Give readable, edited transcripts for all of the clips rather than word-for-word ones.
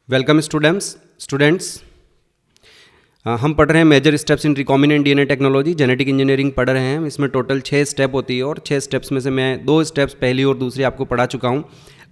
Welcome students. हम पढ़ रहे हैं major steps in recombinant DNA technology, genetic engineering पढ़ रहे हैं। इसमें टोटल 6 स्टेप होती है और 6 स्टेप्स में से मैं 2 स्टेप्स पहली और दूसरी आपको पढ़ा चुका हूँ।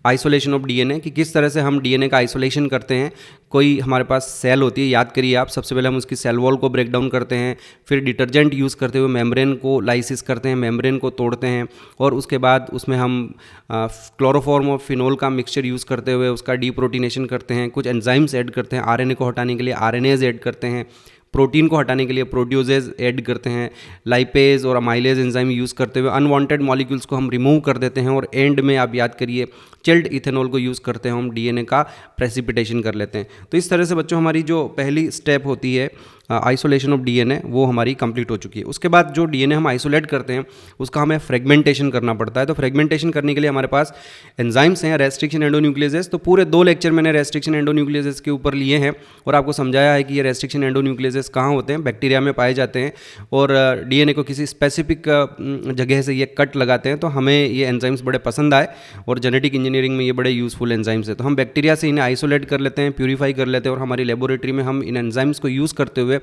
आइसोलेशन ऑफ डीएनए, कि किस तरह से हम डीएनए का आइसोलेशन करते हैं। कोई हमारे पास सेल होती है, याद करिए आप, सबसे पहले हम उसकी सेल वॉल को ब्रेक डाउन करते हैं, फिर डिटर्जेंट यूज़ करते हुए मेम्ब्रेन को लाइसिस करते हैं, मेम्ब्रेन को तोड़ते हैं और उसके बाद उसमें हम क्लोरोफॉर्म और फिनोल का मिक्सचर यूज़ करते हुए उसका डीप्रोटीनेशन करते हैं। कुछ एंजाइम्स ऐड करते हैं, आरएनए को हटाने के लिए आरएनएज ऐड करते हैं, प्रोटीन को हटाने के लिए प्रोट्यूजेज ऐड करते हैं, लाइपेज और अमाइलेज एंजाइम यूज़ करते हुए अनवांटेड मॉलिक्यूल्स को हम रिमूव कर देते हैं और एंड में आप याद करिए चिल्ड इथेनॉल को यूज़ करते हैं, हम डीएनए का प्रेसिपिटेशन कर लेते हैं। तो इस तरह से बच्चों हमारी जो पहली स्टेप होती है आइसोलेशन ऑफ डीएनए वो हमारी कंप्लीट हो चुकी है। उसके बाद जो डीएनए हम आइसोलेट करते हैं उसका हमें फ्रेगमेंटेशन करना पड़ता है। तो फ्रेगमेंटेशन करने के लिए हमारे पास एंजाइम्स हैं, रेस्ट्रिक्शन एंडोन्यूक्लियसेस। तो पूरे 2 लेक्चर मैंने रेस्ट्रिक्शन एंडोन्यूक्लियसेस के ऊपर लिए हैं और आपको समझाया है कि ये रेस्ट्रिक्शन एंडोन्यूक्लियसेस कहाँ होते हैं, बैक्टीरिया में पाए जाते हैं और डीएनए को किसी स्पेसिफिक जगह से ये कट लगाते हैं। तो हमें ये एंजाइम्स बड़े पसंद आए और जेनेटिक इंजीनियरिंग में ये बड़े यूज़फुल एंजाइम्स हैं। तो हम बैक्टीरिया से इन्हें आइसोलेट कर लेते हैं, प्यूरीफाई कर लेते हैं और हमारी लेबोरेटरी में हम इन एंजाइम्स को यूज़ करते हुए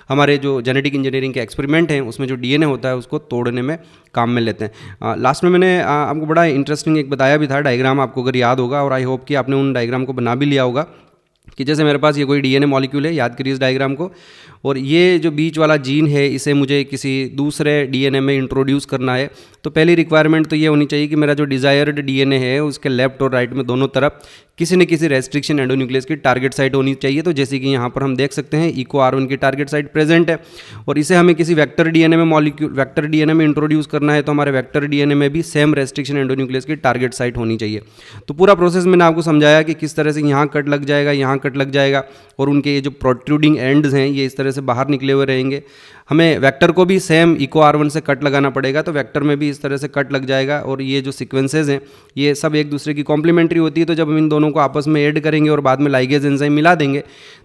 हमारे जो जेनेटिक इंजीनियरिंग के एक्सपेरिमेंट हैं उसमें जो डीएनए होता है उसको तोड़ने में काम में लेते हैं। लास्ट में मैंने आपको बड़ा इंटरेस्टिंग एक बताया भी था डायग्राम, आपको अगर याद होगा, और आई होप कि आपने उन डायग्राम को बना भी लिया होगा। कि जैसे मेरे पास ये कोई डीएनए मॉलिक्यूल है, याद करिए इस डायग्राम को, और ये जो बीच वाला जीन है इसे मुझे किसी दूसरे डीएनए में इंट्रोड्यूस करना है। तो पहली रिक्वायरमेंट तो ये होनी चाहिए कि मेरा जो डिज़ायर्ड डीएनए है उसके लेफ्ट और राइट में दोनों तरफ किसी न किसी रेस्ट्रिक्शन एंडोन्यूक्लियस की टारगेट साइट होनी चाहिए। तो जैसे कि यहाँ पर हम देख सकते हैं इको R1 की टारगेट साइट प्रेजेंट है और इसे हमें किसी वेक्टर डीएनए में इंट्रोड्यूस करना है। तो हमारे वेक्टर डीएनए में भी सेम रेस्ट्रिक्शन एंडोन्यूक्लियस की टारगेट साइट होनी चाहिए। तो पूरा प्रोसेस मैंने आपको समझाया कि किस तरह से यहाँ कट लग जाएगा, यहाँ कट लग जाएगा और उनके ये जो प्रोट्रूडिंग एंड्स हैं ये इस तरह से बाहर निकले हुए रहेंगे। हमें वेक्टर को भी सेम इको R1 से कट लगाना पड़ेगा, तो वेक्टर में भी इस तरह से कट लग जाएगा और ये जो सीक्वेंसेज हैं ये सब एक दूसरे की कॉम्प्लीमेंट्री होती है। तो जब हम इन दोनों को आपस में ऐड करेंगे और बाद में लाइगेज एंजाइम मिला देंगे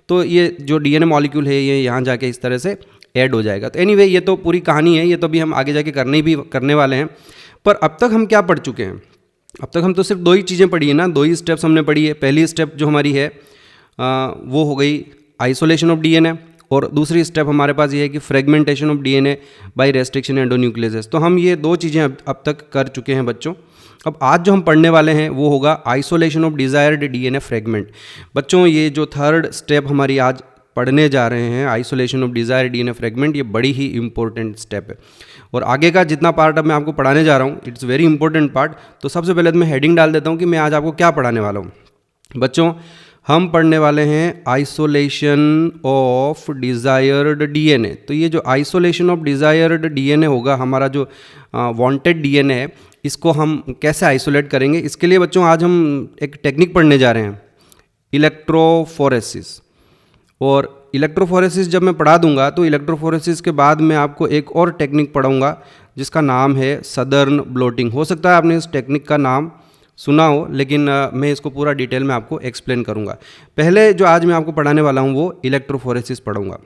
तो ये जो डीएनए मॉलिक्यूल है ये यहाँ जाके इस तरह से ऐड हो जाएगा। तो एनीवे ये तो पूरी कहानी है, ये तो भी हम आगे जाके करने वाले हैं। पर अब तक हम क्या पढ़ चुके हैं? अब तक हम तो सिर्फ 2 ही चीज़ें पढ़ी है ना, 2 ही स्टेप्स हमने पढ़ी है। पहली स्टेप जो हमारी है वो हो गई आइसोलेशन ऑफ डीएनए और दूसरी स्टेप हमारे पास ये है कि fragmentation of DNA by restriction endonucleases. तो हम ये 2 चीज़ें अब तक कर चुके हैं बच्चों। अब आज जो हम पढ़ने वाले हैं वो होगा isolation of desired DNA fragment. बच्चों ये जो 3rd स्टेप हमारी आज पढ़ने जा रहे हैं, isolation of desired DNA fragment, ये बड़ी ही इंपॉर्टेंट स्टेप है और आगे का जितना पार्ट अब मैं आपको पढ़ाने जा रहा हूँ इट्स वेरी इंपॉर्टेंट पार्ट। तो सबसे पहले तो मैं हेडिंग डाल देता हूँ कि मैं आज आपको क्या पढ़ाने वाला हूँ। बच्चों हम पढ़ने वाले हैं आइसोलेशन ऑफ डिज़ायर्ड डीएनए। तो ये जो आइसोलेशन ऑफ डिज़ायर्ड डीएनए होगा, हमारा जो वांटेड डीएनए है, इसको हम कैसे आइसोलेट करेंगे, इसके लिए बच्चों आज हम एक टेक्निक पढ़ने जा रहे हैं, इलेक्ट्रोफोरेसिस। और इलेक्ट्रोफोरेसिस जब मैं पढ़ा दूंगा तो इलेक्ट्रोफोरेसिस के बाद मैं आपको एक और टेक्निक पढ़ाऊंगा जिसका नाम है सदर्न ब्लोटिंग। हो सकता है आपने इस टेक्निक का नाम सुना हो, लेकिन मैं इसको पूरा डिटेल में आपको एक्सप्लेन करूंगा। पहले जो आज मैं आपको पढ़ाने वाला हूं वो इलेक्ट्रोफोरेसिस पढ़ाऊंगा।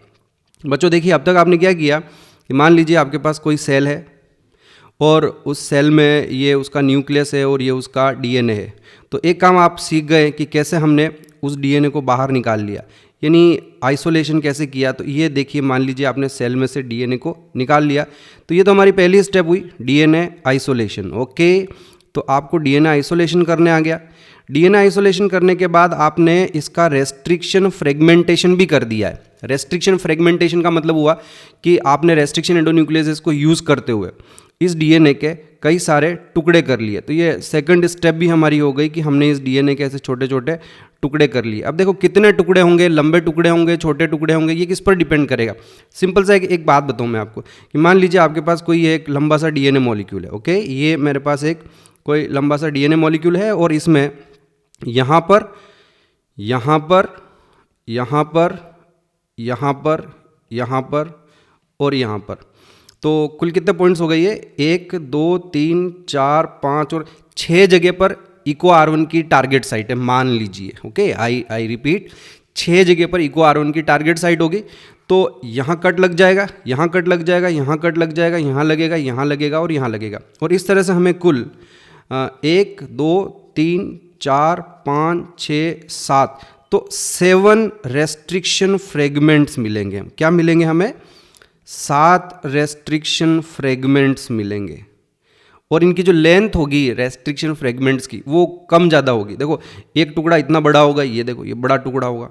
बच्चों देखिए, अब तक आपने क्या किया कि मान लीजिए आपके पास कोई सेल है और उस सेल में ये उसका न्यूक्लियस है और ये उसका डीएनए है। तो एक काम आप सीख गए कि कैसे हमने उस डीएनए को बाहर निकाल लिया, यानी आइसोलेशन कैसे किया। तो ये देखिए, मान लीजिए आपने सेल में से डीएनए को निकाल लिया। तो ये तो हमारी पहली स्टेप हुई, डीएनए आइसोलेशन। ओके, तो आपको डीएनए आइसोलेशन करने आ गया। डीएनए आइसोलेशन करने के बाद आपने इसका रेस्ट्रिक्शन फ्रेगमेंटेशन भी कर दिया है। रेस्ट्रिक्शन फ्रेगमेंटेशन का मतलब हुआ कि आपने रेस्ट्रिक्शन एंडोन्यूक्लियसेस को यूज़ करते हुए इस डीएनए के कई सारे टुकड़े कर लिए। तो ये सेकंड स्टेप भी हमारी हो गई कि हमने इस डीएनए के ऐसे छोटे छोटे टुकड़े कर लिए। अब देखो कितने टुकड़े होंगे, लंबे टुकड़े होंगे, छोटे टुकड़े होंगे, ये किस पर डिपेंड करेगा। सिंपल सा एक बात बताऊँ मैं आपको कि मान लीजिए आपके पास कोई एक लंबा सा डीएनए मॉलिक्यूल है। ओके, ये मेरे पास एक कोई लंबा सा डीएनए मॉलिक्यूल है और इसमें यहाँ पर, यहाँ पर, यहाँ पर, यहाँ पर, यहाँ पर और यहाँ पर, तो कुल कितने पॉइंट्स हो गए ये? 1 2 3 4 5 और 6 जगह पर इको R1 की टारगेट साइट है, मान लीजिए। ओके, आई रिपीट, 6 जगह पर इको R1 की टारगेट साइट होगी। तो यहाँ कट लग जाएगा, यहाँ कट लग जाएगा, यहाँ कट लग जाएगा, यहाँ लगेगा, यहाँ लगेगा और यहाँ लगेगा। और इस तरह से हमें कुल 1 2 3 4 5 6 7 तो 7 रेस्ट्रिक्शन फ्रेगमेंट्स मिलेंगे। क्या मिलेंगे हमें? 7 रेस्ट्रिक्शन फ्रेगमेंट्स मिलेंगे। और इनकी जो लेंथ होगी रेस्ट्रिक्शन फ्रेगमेंट्स की वो कम ज़्यादा होगी। देखो एक टुकड़ा इतना बड़ा होगा, ये देखो ये बड़ा टुकड़ा होगा,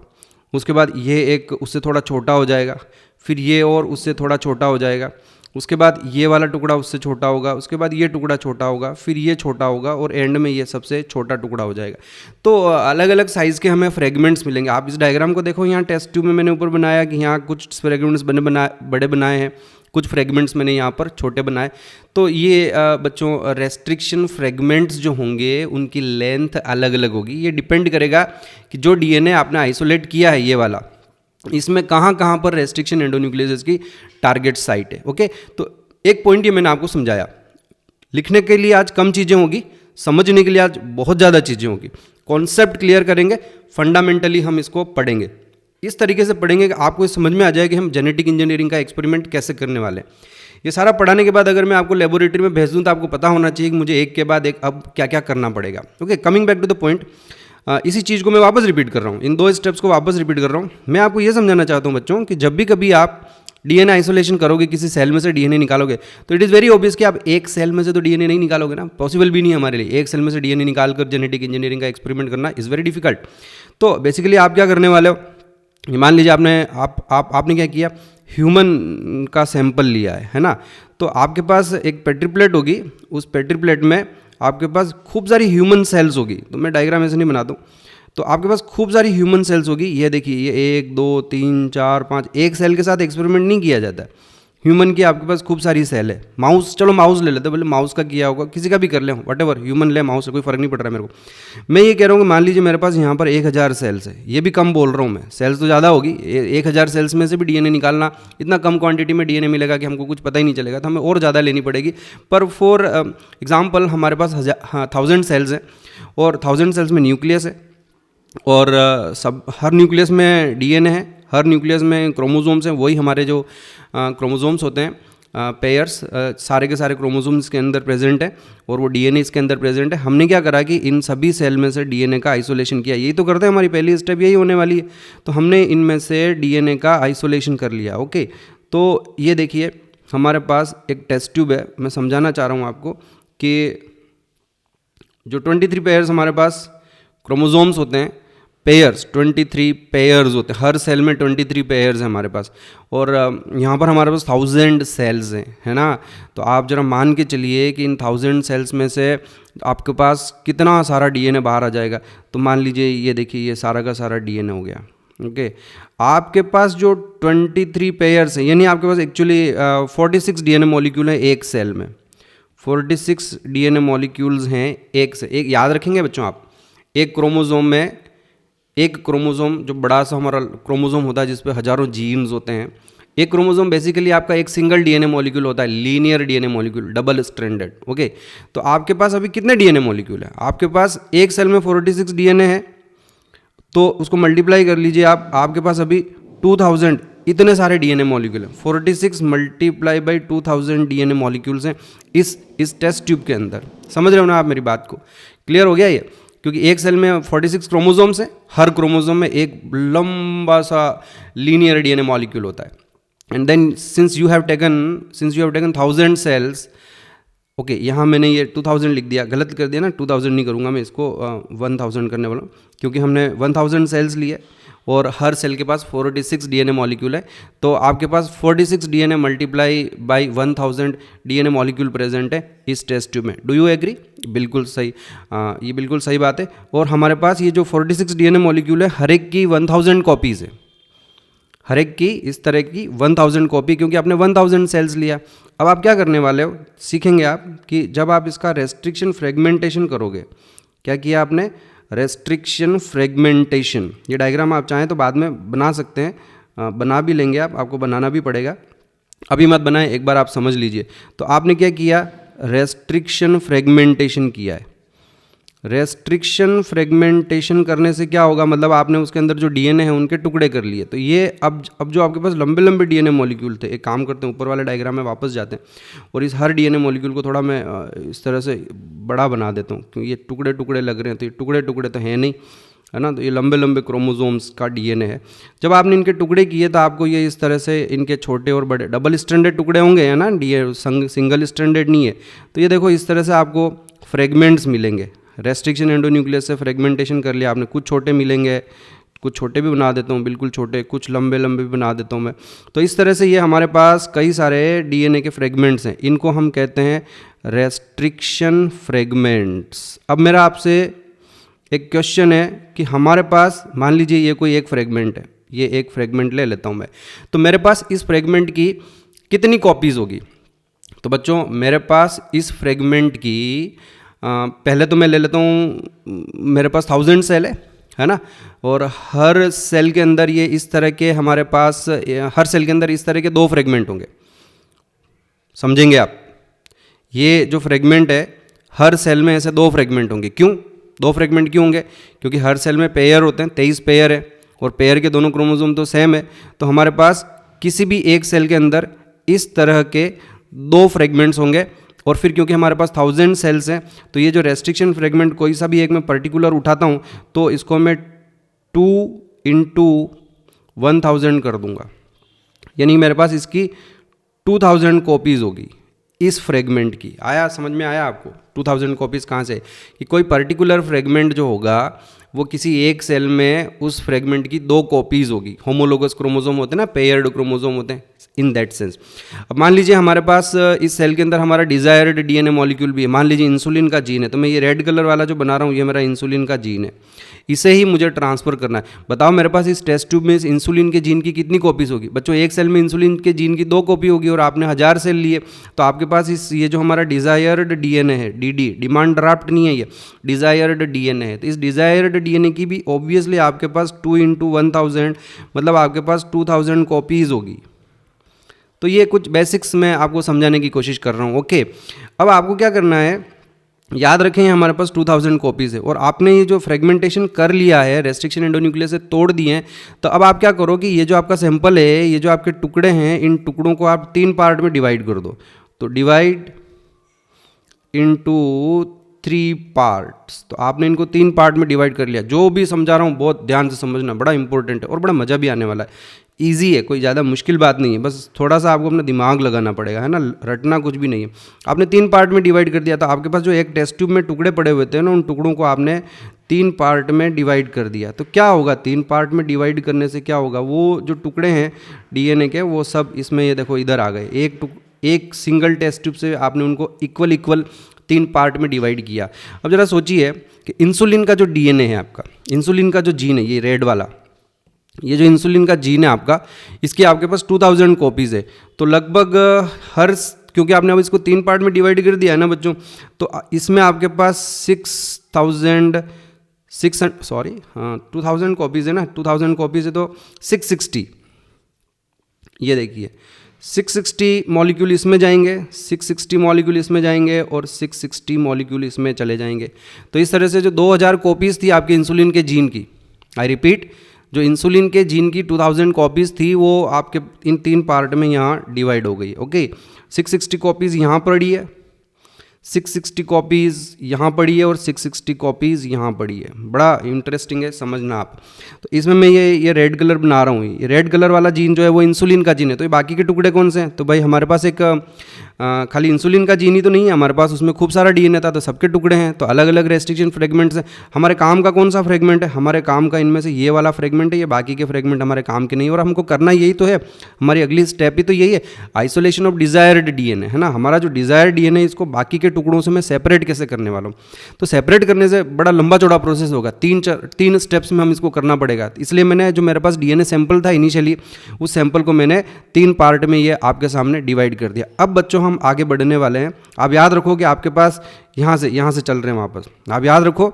उसके बाद ये एक उससे थोड़ा छोटा हो जाएगा, फिर ये और उससे थोड़ा छोटा हो जाएगा, उसके बाद ये वाला टुकड़ा उससे छोटा होगा, उसके बाद ये टुकड़ा छोटा होगा, फिर ये छोटा होगा और एंड में ये सबसे छोटा टुकड़ा हो जाएगा। तो अलग अलग साइज़ के हमें फ्रेगमेंट्स मिलेंगे। आप इस डायग्राम को देखो, यहाँ टेस्ट ट्यूब में मैंने ऊपर बनाया कि यहाँ कुछ फ्रेगमेंट्स बड़े बनाए हैं, कुछ फ्रेगमेंट्स मैंने यहाँ पर छोटे बनाए। तो ये बच्चों रेस्ट्रिक्शन फ्रेगमेंट्स जो होंगे उनकी लेंथ अलग अलग होगी। ये डिपेंड करेगा कि जो डीएनए आपने आइसोलेट किया है ये वाला, इसमें कहाँ कहाँ पर रेस्ट्रिक्शन एंडोन्यूक्लियोसिस की टारगेट साइट है। ओके, तो एक पॉइंट ये मैंने आपको समझाया। लिखने के लिए आज कम चीज़ें होगी, समझने के लिए आज बहुत ज़्यादा चीज़ें होगी। कॉन्सेप्ट क्लियर करेंगे, फंडामेंटली हम इसको पढ़ेंगे, इस तरीके से पढ़ेंगे कि आपको समझ में आ जाए कि हम जेनेटिक इंजीनियरिंग का एक्सपेरिमेंट कैसे करने वाले हैं। ये सारा पढ़ाने के बाद अगर मैं आपको लेबोरेटरी में भेज दूँ तो आपको पता होना चाहिए कि मुझे एक के बाद एक अब क्या क्या करना पड़ेगा। Okay, coming back to the point, इसी चीज़ को मैं वापस रिपीट कर रहा हूँ, इन 2 स्टेप्स को वापस रिपीट कर रहा हूँ। मैं आपको ये समझाना चाहता हूँ बच्चों कि जब भी कभी आप डीएनए आइसोलेशन करोगे, किसी सेल में से डीएनए निकालोगे, तो इट इज़ वेरी ऑब्वियस कि आप एक सेल में से तो डीएनए नहीं निकालोगे ना, पॉसिबल भी नहीं है हमारे लिए। एक सेल में से डीएनए निकाल कर जेनेटिक इंजीनियरिंग का एक्सपेरिमेंट करना इज़ वेरी डिफिकल्ट। तो बेसिकली आप क्या करने वाले हो, मान लीजिए आपने क्या किया, ह्यूमन का सैंपल लिया है ना। तो आपके पास एक पेट्री प्लेट होगी, उस पेट्री प्लेट में आपके पास खूब सारी ह्यूमन सेल्स होगी। तो मैं डायग्राम ऐसे नहीं बनाता हूँ, तो आपके पास खूब सारी ह्यूमन सेल्स होगी। ये देखिए, ये 1 2 3 4 5, एक सेल के साथ एक्सपेरिमेंट नहीं किया जाता है। ह्यूमन की आपके पास खूब सारी सेल है। माउस, चलो माउस ले लेते, बोले माउस का किया होगा, किसी का भी कर ले, वटेवर, ह्यूमन ले माउस से कोई फर्क नहीं पड़ रहा है मेरे को। मैं ये कह रहा हूँ कि मान लीजिए मेरे पास यहाँ पर 1000 सेल्स है, ये भी कम बोल रहा हूँ मैं, सेल्स तो ज़्यादा होगी, 1000 सेल्स में से भी डीएनए निकालना, इतना कम क्वांटिटी में डीएनए मिलेगा कि हमको कुछ पता ही नहीं चलेगा, तो हमें और ज़्यादा लेनी पड़ेगी। पर फॉर एग्जाम्पल हमारे पास 1000 सेल्स हैं और 1000 सेल्स में न्यूक्लियस है और हर न्यूक्लियस में डीएनए है, हर न्यूक्लियस में क्रोमोसोम्स हैं, वही हमारे जो क्रोमोसोम्स होते हैं, पेयर्स, सारे के सारे क्रोमोसोम्स के अंदर प्रेजेंट है और वो डीएनए इसके अंदर प्रेजेंट है। हमने क्या करा कि इन सभी सेल में से डीएनए का आइसोलेशन किया, यही तो करते हैं, हमारी पहली स्टेप यही होने वाली है। तो हमने इनमें से डीएनए का आइसोलेशन कर लिया। ओके, तो ये देखिए हमारे पास एक टेस्ट ट्यूब है। मैं समझाना चाह रहा हूँ आपको कि जो 23 पेयर्स हमारे पास क्रोमोसोम्स होते हैं, पेयर्स 23 पेयर्स होते हैं, हर सेल में 23 पेयर्स हैं हमारे पास, और यहाँ पर हमारे पास 1000 सेल्स हैं, है ना। तो आप जरा मान के चलिए कि इन 1000 सेल्स में से आपके पास कितना सारा डीएनए बाहर आ जाएगा। तो मान लीजिए ये देखिए, ये सारा का सारा डीएनए हो गया। ओके, आपके पास जो 23 पेयर्स हैं, यानी आपके पास एक्चुअली 46 डीएनए मॉलिक्यूल हैं एक सेल में, 46 डीएनए मॉलिक्यूल्स हैं एक से एक। याद रखेंगे बच्चों आप, एक क्रोमोसोम में, एक क्रोमोसोम जो बड़ा सा हमारा क्रोमोसोम होता है जिस पे हजारों जीन्स होते हैं, एक क्रोमोसोम बेसिकली आपका एक सिंगल डीएनए मॉलिक्यूल होता है, linear DNA molecule, double stranded. Okay, तो आपके पास अभी कितने डीएनए मॉलिक्यूल है? आपके पास एक सेल में 46 डीएनए है, तो उसको मल्टीप्लाई कर लीजिए आप, आपके पास अभी 2000 इतने सारे डीएनए मॉलिक्यूल हैं। 46 मल्टीप्लाई बाई 2000 डीएनए मॉलिक्यूल्स हैं इस टेस्ट ट्यूब के अंदर। समझ रहे हो ना आप मेरी बात को? क्लियर हो गया ये? क्योंकि एक सेल में 46 क्रोमोसोम्स हैं, हर क्रोमोसोम में एक लंबा सा लीनियर डीएनए मॉलिक्यूल होता है। And then since you have taken 1000 cells, okay, यहाँ मैंने ये 2000 लिख दिया, गलत कर दिया ना, 2000 नहीं करूँगा मैं, इसको 1000 करने वाला हूँ, क्योंकि हमने 1000 सेल्स लिए और हर सेल के पास 46 डीएनए मॉलिक्यूल है। तो आपके पास 46 DNA multiply by 1000 DNA molecule present है इस टेस्ट ट्यूब में। Do you agree? बिल्कुल सही, ये बिल्कुल सही बात है। और हमारे पास ये जो 46 डीएनए मॉलिक्यूल है, हर एक की 1000 कॉपीज़ है, हर एक की इस तरह की 1000 कॉपी, क्योंकि आपने 1000 सेल्स लिया। अब आप क्या करने वाले हो, सीखेंगे आप कि जब आप इसका रेस्ट्रिक्शन फ्रेगमेंटेशन करोगे, क्या किया आपने? Restriction fragmentation. ये डायग्राम आप चाहें तो बाद में बना सकते हैं, बना भी लेंगे आप, आपको बनाना भी पड़ेगा, अभी मत बनाएं, एक बार आप समझ लीजिए। तो आपने क्या किया? रेस्ट्रिक्शन फ्रेगमेंटेशन किया है। रेस्ट्रिक्शन फ्रेगमेंटेशन करने से क्या होगा, मतलब आपने उसके अंदर जो डीएनए है उनके टुकड़े कर लिए। तो ये अब जो आपके पास लंबे लंबे डीएनए मॉलिक्यूल थे, एक काम करते हैं, ऊपर वाले डायग्राम में वापस जाते हैं और इस हर डीएनए मॉलिक्यूल को थोड़ा मैं इस तरह से बड़ा बना देता हूँ, क्योंकि ये टुकड़े टुकड़े लग रहे हैं, तो ये टुकड़े टुकड़े तो हैं नहीं, है ना। तो ये लंबे लंबे क्रोमोसोम्स का डीएनए है। जब आपने इनके टुकड़े किए तो आपको ये इस तरह से इनके छोटे और बड़े डबल स्ट्रैंडेड टुकड़े होंगे, है ना, सिंगल स्ट्रैंडेड नहीं है। तो ये देखो इस तरह से आपको फ्रेगमेंट्स मिलेंगे। रेस्ट्रिक्शन एंडोन्यूक्लियस से फ्रेगमेंटेशन कर लिया आपने, कुछ छोटे मिलेंगे, कुछ छोटे भी बना देता हूँ बिल्कुल छोटे, कुछ लंबे लंबे भी बना देता हूँ मैं। तो इस तरह से ये हमारे पास कई सारे डीएनए के फ्रेगमेंट्स हैं, इनको हम कहते हैं रेस्ट्रिक्शन फ्रेगमेंट्स। अब मेरा आपसे एक क्वेश्चन है कि हमारे पास मान लीजिए ये कोई एक फ्रेगमेंट है, ये एक फ्रेगमेंट ले लेता हूँ मैं, तो मेरे पास इस फ्रेगमेंट की कितनी कॉपीज़ होगी। तो बच्चों मेरे पास इस फ्रेगमेंट की पहले तो मैं ले लेता हूँ, मेरे पास 1000 सेल है ना, और हर सेल के अंदर ये इस तरह के हमारे पास हर सेल के अंदर इस तरह के 2 फ्रेगमेंट होंगे, समझेंगे आप। ये जो फ्रेगमेंट है हर सेल में ऐसे 2 फ्रेगमेंट होंगे। क्यों 2 फ्रेगमेंट क्यों होंगे? क्योंकि हर सेल में पेयर होते हैं, 23 पेयर है, और पेयर के दोनों क्रोमोसोम तो सेम है। तो हमारे पास किसी भी एक सेल के अंदर इस तरह के 2 फ्रेगमेंट्स होंगे। और फिर क्योंकि हमारे पास 1000 सेल्स हैं, तो ये जो रेस्ट्रिक्शन फ्रेगमेंट कोई सा भी एक मैं पर्टिकुलर उठाता हूँ तो इसको मैं 2 × 1000 कर दूंगा, यानी मेरे पास इसकी 2000 कॉपीज़ होगी इस फ्रेगमेंट की। आया समझ में आया आपको 2000 कॉपीज़ कहाँ से? कि कोई पर्टिकुलर फ्रेगमेंट जो होगा वो किसी एक सेल में उस फ्रेगमेंट की 2 कॉपीज़ होगी। होमोलोगस क्रोमोसोम होते हैं ना, पेयर्ड क्रोमोसोम होते हैं इन दैट सेंस। अब मान लीजिए हमारे पास इस सेल के अंदर हमारा डिज़ायर्ड डीएनए मॉलिक्यूल भी है, मान लीजिए इंसुलिन का जीन है, तो मैं ये रेड कलर वाला जो बना रहा हूँ ये मेरा इंसुलिन का जीन है, इसे ही मुझे ट्रांसफ़र करना है। बताओ मेरे पास इस टेस्ट ट्यूब में इस इंसुलिन के जीन की कितनी कॉपीज़ होगी? बच्चों एक सेल में इंसुलिन के जीन की 2 कॉपी होगी, और आपने 1000 सेल लिए तो आपके पास इस ये जो हमारा डिज़ायर्ड डीएनए है, डीडी, डिमांड ड्राफ्ट नहीं है, ये डिज़ायर्ड डीएनए है। तो इस डिज़ायर्ड डीएनए की भी ऑब्वियसली आपके पास 2 × 1000 मतलब आपके पास 2000 कॉपीज़ होगी। तो ये कुछ बेसिक्स मैं आपको समझाने की कोशिश कर रहा हूँ। ओके, अब आपको क्या करना है, याद रखें हमारे पास 2000 कॉपीज़ है, और आपने ये जो फ्रेगमेंटेशन कर लिया है, रेस्ट्रिक्शन एंडोन्यूक्लियस से तोड़ दिए हैं, तो अब आप क्या करो कि ये जो आपका सैंपल है, ये जो आपके टुकड़े हैं, इन टुकड़ों को आप 3 पार्ट में डिवाइड कर दो। तो डिवाइड इनटू 3 पार्ट्स। तो आपने इनको 3 पार्ट में डिवाइड कर लिया। जो भी समझा रहा हूँ बहुत ध्यान से समझना, बड़ा इंपॉर्टेंट है और बड़ा मज़ा भी आने वाला है। ईजी है, कोई ज़्यादा मुश्किल बात नहीं है, बस थोड़ा सा आपको अपना दिमाग लगाना पड़ेगा, है ना, रटना कुछ भी नहीं है। आपने 3 पार्ट में डिवाइड कर दिया, तो आपके पास जो एक टेस्ट ट्यूब में टुकड़े पड़े हुए थे ना, उन टुकड़ों को आपने 3 पार्ट में डिवाइड कर दिया। तो क्या होगा 3 पार्ट में डिवाइड करने से क्या होगा, वो जो टुकड़े हैं डीएनए के वो सब इसमें ये देखो इधर आ गए। एक सिंगल टेस्ट ट्यूब से आपने उनको इक्वल 3 पार्ट में डिवाइड किया। अब ज़रा सोचिए कि इंसुलिन का जो डीएनए है आपका, इंसुलिन का जो जीन है, ये रेड वाला, ये जो इंसुलिन का जीन है आपका, इसकी आपके पास 2000 कॉपीज़ है। तो लगभग क्योंकि आपने अब इसको 3 पार्ट में डिवाइड कर दिया है ना बच्चों, तो इसमें आपके पास 2000 कॉपीज़ है ना, 2000 कॉपीज़ है तो 660, ये देखिए 660 मॉलिक्यूल इसमें जाएंगे, 660 मॉलिक्यूल इसमें जाएंगे, और 660 मॉलिक्यूल इसमें चले जाएंगे। तो इस तरह से जो 2000 कॉपीज़ थी आपके इंसुलिन के जीन की, आई रिपीट, जो इंसुलिन के जीन की 2000 कॉपीज़ थी वो आपके इन 3 पार्ट में यहाँ डिवाइड हो गई। ओके, 660 कॉपीज़ यहाँ पड़ी है, 660 कॉपीज़ यहाँ पड़ी है, और 660 कॉपीज़ यहाँ पड़ी है। बड़ा इंटरेस्टिंग है, समझना आप। तो इसमें मैं ये रेड कलर बना रहा हूँ, ये रेड कलर वाला जीन जो है वो इंसुलिन का जीन है। तो ये बाकी के टुकड़े कौन से हैं? तो भाई हमारे पास एक खाली इंसुलिन का जीन ही तो नहीं है, हमारे पास उसमें खूब सारा डीएनए था, तो सबके टुकड़े हैं, तो अलग अलग रेस्ट्रिक्शन फ्रेगमेंट्स हैं। हमारे काम का कौन सा फ्रेगमेंट है? हमारे काम का इनमें से ये वाला फ्रेगमेंट है, ये बाकी के फ्रेगमेंट हमारे काम के नहीं, और हमको करना यही तो है, हमारी अगली स्टेप ही तो यही है, आइसोलेशन ऑफ डिज़ायर्ड डीएनए, है ना। हमारा जो डिज़ायर्ड डीएनए इसको बाकी के टुकड़ों से मैं सेपरेट कैसे करने वाला हूँ। तो सेपरेट करने से बड़ा लंबा चौड़ा प्रोसेस होगा, 3 स्टेप्स में हम इसको करना पड़ेगा। इसलिए मैंने जो मेरे पास डीएनए सैंपल था इनिशियली, उस सैंपल को मैंने 3 पार्ट में ये आपके सामने डिवाइड कर दिया। अब बच्चों हम आगे बढ़ने वाले हैं। आप याद रखो कि आपके पास यहाँ से चल रहे हैं वापस। आप याद रखो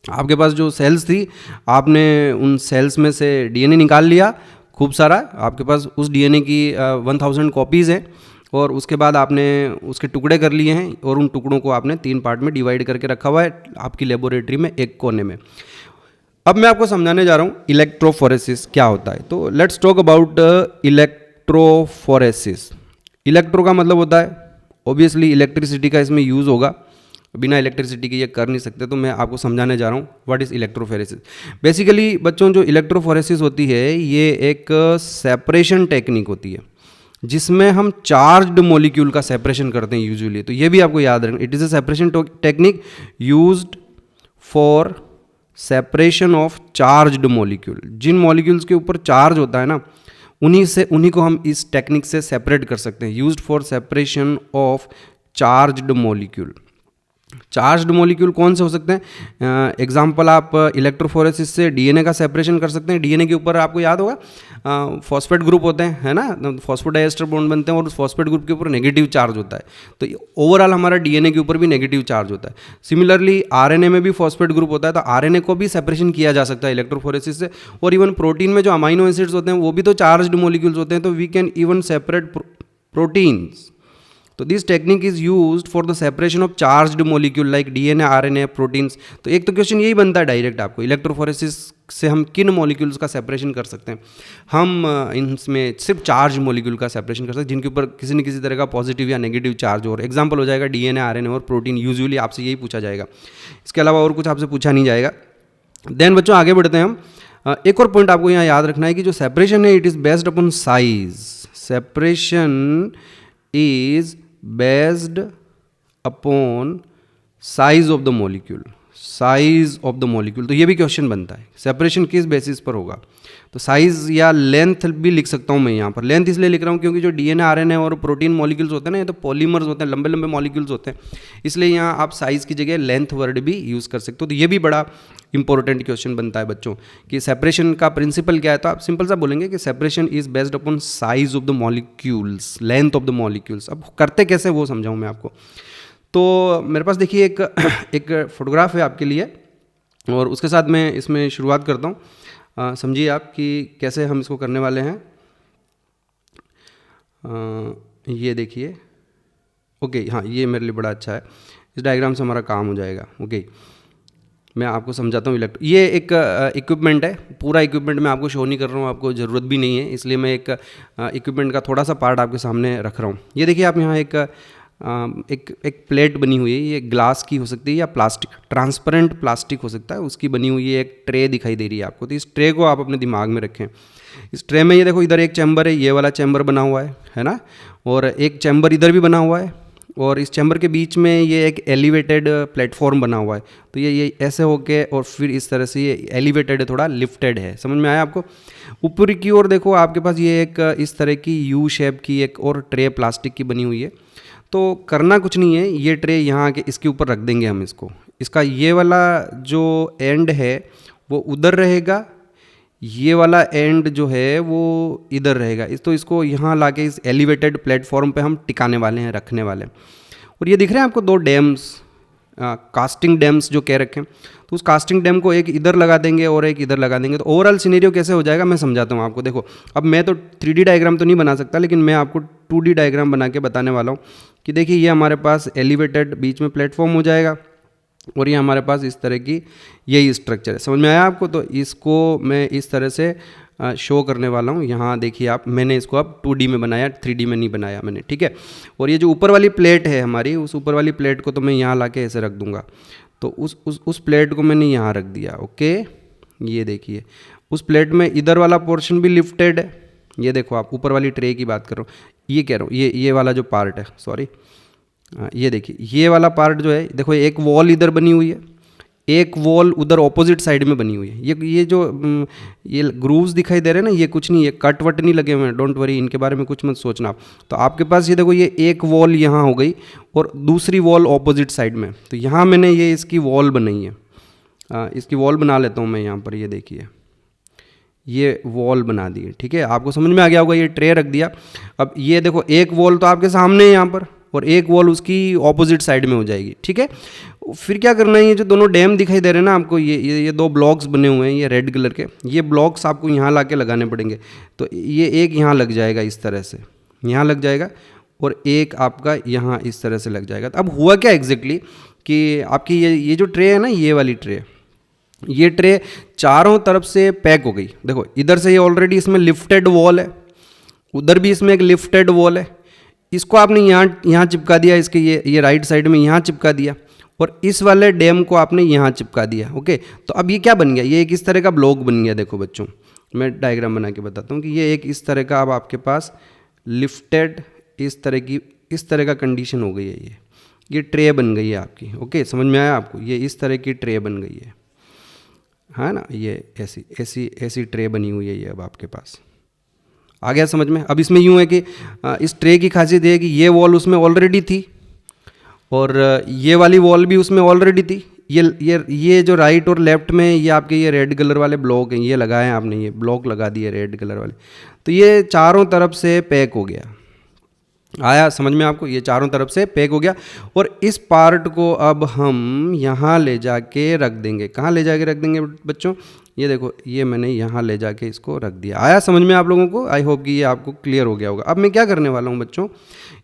आपके पास जो सेल्स थी, आपने उन सेल्स में से डीएनए निकाल लिया खूब सारा, आपके पास उस डीएनए की 1000 कॉपीज़ हैं, और उसके बाद आपने उसके टुकड़े कर लिए हैं, और उन टुकड़ों को आपने 3 पार्ट में डिवाइड करके रखा हुआ है आपकी लेबोरेटरी में एक कोने में। अब मैं आपको समझाने जा रहा हूँ इलेक्ट्रोफोरेसिस क्या होता है। तो let's talk about electrophoresis. Electro का मतलब होता है ऑब्वियसली इलेक्ट्रिसिटी का इसमें यूज़ होगा, बिना इलेक्ट्रिसिटी के ये कर नहीं सकते। तो मैं आपको समझाने जा रहा हूँ व्हाट इज़ इलेक्ट्रोफोरेसिस। बेसिकली बच्चों, जो इलेक्ट्रोफोरेसिस होती है ये एक सेपरेशन टेक्निक होती है जिसमें हम चार्ज्ड मॉलिक्यूल का सेपरेशन करते हैं यूजुअली। तो ये भी आपको याद रखना, it is a separation technique used for separation of charged molecule. जिन मॉलिक्यूल्स के ऊपर चार्ज होता है ना, उन्हीं को हम इस टेक्निक से सेपरेट कर सकते हैं। Used for separation of charged molecule. Charged molecule कौन से हो सकते हैं? एग्जाम्पल आप इलेक्ट्रोफोरेसिस से डीएनए का सेपरेशन कर सकते हैं। डीएनए के ऊपर आपको याद होगा फॉस्फेट ग्रुप होते हैं, है ना, फॉस्फोडाइएस्टर बॉन्ड बनते हैं और उस फॉस्फेट ग्रुप के ऊपर नेगेटिव चार्ज होता है। तो ओवरऑल हमारा डीएनए के ऊपर भी नेगेटिव चार्ज होता है। सिमिलरली आरएनए में भी फॉस्फेट ग्रुप होता है, तो आरएनए को भी सेपरेशन किया जा सकता है इलेक्ट्रोफोरेसिस से। और इवन प्रोटीन में जो अमाइनो एसिड्स होते हैं वो भी तो चार्ज्ड मॉलिक्यूल्स होते हैं, तो we can even separate proteins. तो this technique is used for the separation of charged molecule like DNA, RNA, proteins. तो एक तो क्वेश्चन यही बनता है डायरेक्ट आपको, इलेक्ट्रोफोरेसिस से हम किन मॉलिक्यूल्स का सेपरेशन कर सकते हैं? हम इनमें सिर्फ चार्ज मॉलिक्यूल का सेपरेशन कर सकते हैं जिनके ऊपर किसी न किसी तरह का पॉजिटिव या नेगेटिव चार्ज हो। और एग्जाम्पल हो जाएगा डीएनए, आरएनए और प्रोटीन। यूजुअली आपसे यही पूछा जाएगा, इसके अलावा और कुछ आपसे पूछा नहीं जाएगा। देन बच्चों आगे बढ़ते हैं हम। एक और पॉइंट आपको यहाँ याद रखना है कि जो सेपरेशन है it is based upon size. Separation is based upon size of the molecule. Size of the molecule, तो ये भी क्वेश्चन बनता है, सेपरेशन किस बेसिस पर होगा? तो साइज या लेंथ भी लिख सकता हूँ मैं यहाँ पर। लेंथ इसलिए लिख रहा हूँ क्योंकि जो डीएनए, आरएनए और प्रोटीन मॉलिक्यूल्स होते हैं ना, ये तो पॉलीमर्स होते हैं, लंबे लंबे मॉलिक्यूल्स होते हैं, इसलिए यहाँ आप साइज की जगह लेंथ वर्ड भी यूज़ कर सकते हो। तो ये भी बड़ा इंपॉर्टेंट क्वेश्चन बनता है बच्चों कि सेपरेशन का प्रिंसिपल क्या है। तो आप सिंपल सा बोलेंगे कि separation is based upon size of the molecules, length of the molecules. अब करते कैसे वो समझाऊँ मैं आपको। तो मेरे पास देखिए एक फोटोग्राफ है आपके लिए, और उसके साथ मैं इसमें शुरुआत करता हूँ। समझिए आप कि कैसे हम इसको करने वाले हैं। ये देखिए, ओके, हाँ ये मेरे लिए बड़ा अच्छा है, इस डायग्राम से हमारा काम हो जाएगा। ओके, मैं आपको समझाता हूँ। ये एक इक्विपमेंट है, पूरा इक्विपमेंट मैं आपको शो नहीं कर रहा हूँ, आपको ज़रूरत भी नहीं है, इसलिए मैं एक इक्विपमेंट का थोड़ा सा पार्ट आपके सामने रख रहा हूँ। ये देखिए आप यहाँ एक प्लेट बनी हुई है, ये ग्लास की हो सकती है या प्लास्टिक, ट्रांसपेरेंट प्लास्टिक हो सकता है, उसकी बनी हुई है एक ट्रे दिखाई दे रही है आपको। तो इस ट्रे को आप अपने दिमाग में रखें। इस ट्रे में ये देखो, इधर एक चैम्बर है, ये वाला चैम्बर बना हुआ है ना, और एक चैम्बर इधर भी बना हुआ है, और इस चैम्बर के बीच में ये एक एलिवेटेड प्लेटफॉर्म बना हुआ है। तो ये ऐसे होके और फिर इस तरह से ये एलिवेटेड है, थोड़ा लिफ्टेड है। समझ में आया आपको? ऊपर की ओर देखो आपके पास ये एक इस तरह की यू शेप की एक और ट्रे प्लास्टिक की बनी हुई है। तो करना कुछ नहीं है, ये ट्रे यहाँ आके इसके ऊपर रख देंगे हम इसको। इसका ये वाला जो एंड है वो उधर रहेगा, ये वाला एंड जो है वो इधर रहेगा। तो इसको यहाँ लाके इस एलिवेटेड प्लेटफॉर्म पे हम टिकाने वाले हैं, रखने वाले हैं। और ये दिख रहे हैं आपको दो डैम्स, कास्टिंग डैम्स जो कह रखे हैं। तो उस कास्टिंग डैम को एक इधर लगा देंगे और एक इधर लगा देंगे। तो ओवरऑल सिनेरियो कैसे हो जाएगा मैं समझाता हूँ आपको। देखो, अब मैं तो 3D डायग्राम तो नहीं बना सकता, लेकिन मैं आपको 2D डायग्राम बना के बताने वाला हूँ कि देखिए ये हमारे पास एलिवेटेड बीच में प्लेटफॉर्म हो जाएगा, और ये हमारे पास इस तरह की यही स्ट्रक्चर है। समझ में आया आपको? तो इसको मैं इस तरह से शो करने वाला हूँ। यहाँ देखिए आप, मैंने इसको अब 2D में बनाया, 3D में नहीं बनाया मैंने, ठीक है। और ये जो ऊपर वाली प्लेट है हमारी, उस ऊपर वाली प्लेट को तो मैं यहाँ ला के ऐसे रख दूँगा। तो उस प्लेट को मैंने यहाँ रख दिया। ओके, ये देखिए उस प्लेट में इधर वाला पोर्शन भी लिफ्टेड है। ये देखो आप, ऊपर वाली ट्रे की बात कर रहा हूँ, ये कह रहा हूँ, ये वाला जो पार्ट है, सॉरी, ये देखिए ये वाला पार्ट जो है, देखो एक वॉल इधर बनी हुई है, एक वॉल उधर ऑपोजिट साइड में बनी हुई है। ये जो ये ग्रूव्स दिखाई दे रहे हैं ना, ये कुछ नहीं, ये कट वट नहीं लगे हुए हैं, डोंट वरी, इनके बारे में कुछ मत सोचना आप। तो आपके पास ये देखो, ये एक वॉल यहाँ हो गई और दूसरी वॉल ऑपोजिट साइड में। तो यहाँ मैंने ये इसकी वॉल बनाई है, इसकी वॉल बना लेता हूँ मैं यहाँ पर। ये देखिए ये वॉल बना दी है, ठीक है। आपको समझ में आ गया होगा, ये ट्रे रख दिया। अब ये देखो, एक वॉल तो आपके सामने है यहाँ पर, और एक वॉल उसकी ऑपोजिट साइड में हो जाएगी, ठीक है। फिर क्या करना है, ये जो दोनों डैम दिखाई दे रहे हैं ना आपको, ये दो ब्लॉक्स बने हुए हैं, ये रेड कलर के, ये ब्लॉक्स आपको यहाँ ला के लगाने पड़ेंगे। तो ये एक यहाँ लग जाएगा, इस तरह से यहाँ लग जाएगा, और एक आपका यहाँ इस तरह से लग जाएगा। तो अब हुआ क्या एग्जैक्टली कि आपकी ये जो ट्रे है ना, ये वाली ट्रे, ये ट्रे चारों तरफ से पैक हो गई। देखो इधर से ये ऑलरेडी इसमें लिफ्टेड वॉल है, उधर भी इसमें एक लिफ्टेड वॉल है। इसको आपने यहाँ चिपका दिया, इसके ये राइट साइड में यहाँ चिपका दिया, और इस वाले डैम को आपने यहाँ चिपका दिया। ओके, तो अब ये क्या बन गया, ये एक इस तरह का ब्लॉक बन गया। देखो बच्चों, मैं डायग्राम बना के बताता हूँ कि ये एक इस तरह का अब आपके पास लिफ्टेड इस तरह का कंडीशन हो गई है। ये ट्रे बन गई है आपकी। ओके, समझ में आया आपको, ये इस तरह की ट्रे बन गई है ना, ये ऐसी ट्रे बनी हुई है ये अब आपके पास। आ गया समझ में। अब इसमें यूँ है कि इस ट्रे की खासियत ये है कि ये वॉल उसमें ऑलरेडी थी और ये वाली वॉल भी उसमें ऑलरेडी थी। ये जो राइट और लेफ्ट में ये आपके ये रेड कलर वाले ब्लॉक हैं, ये लगाए हैं आपने, ये ब्लॉक लगा दिए रेड कलर वाले, तो ये चारों तरफ से पैक हो गया। आया समझ में आपको, ये चारों तरफ से पैक हो गया। और इस पार्ट को अब हम यहाँ ले जाके रख देंगे। कहाँ ले जाके रख देंगे बच्चों, ये देखो, ये मैंने यहाँ ले जाके इसको रख दिया। आया समझ में आप लोगों को, आई होप कि ये आपको क्लियर हो गया होगा। अब मैं क्या करने वाला हूँ बच्चों,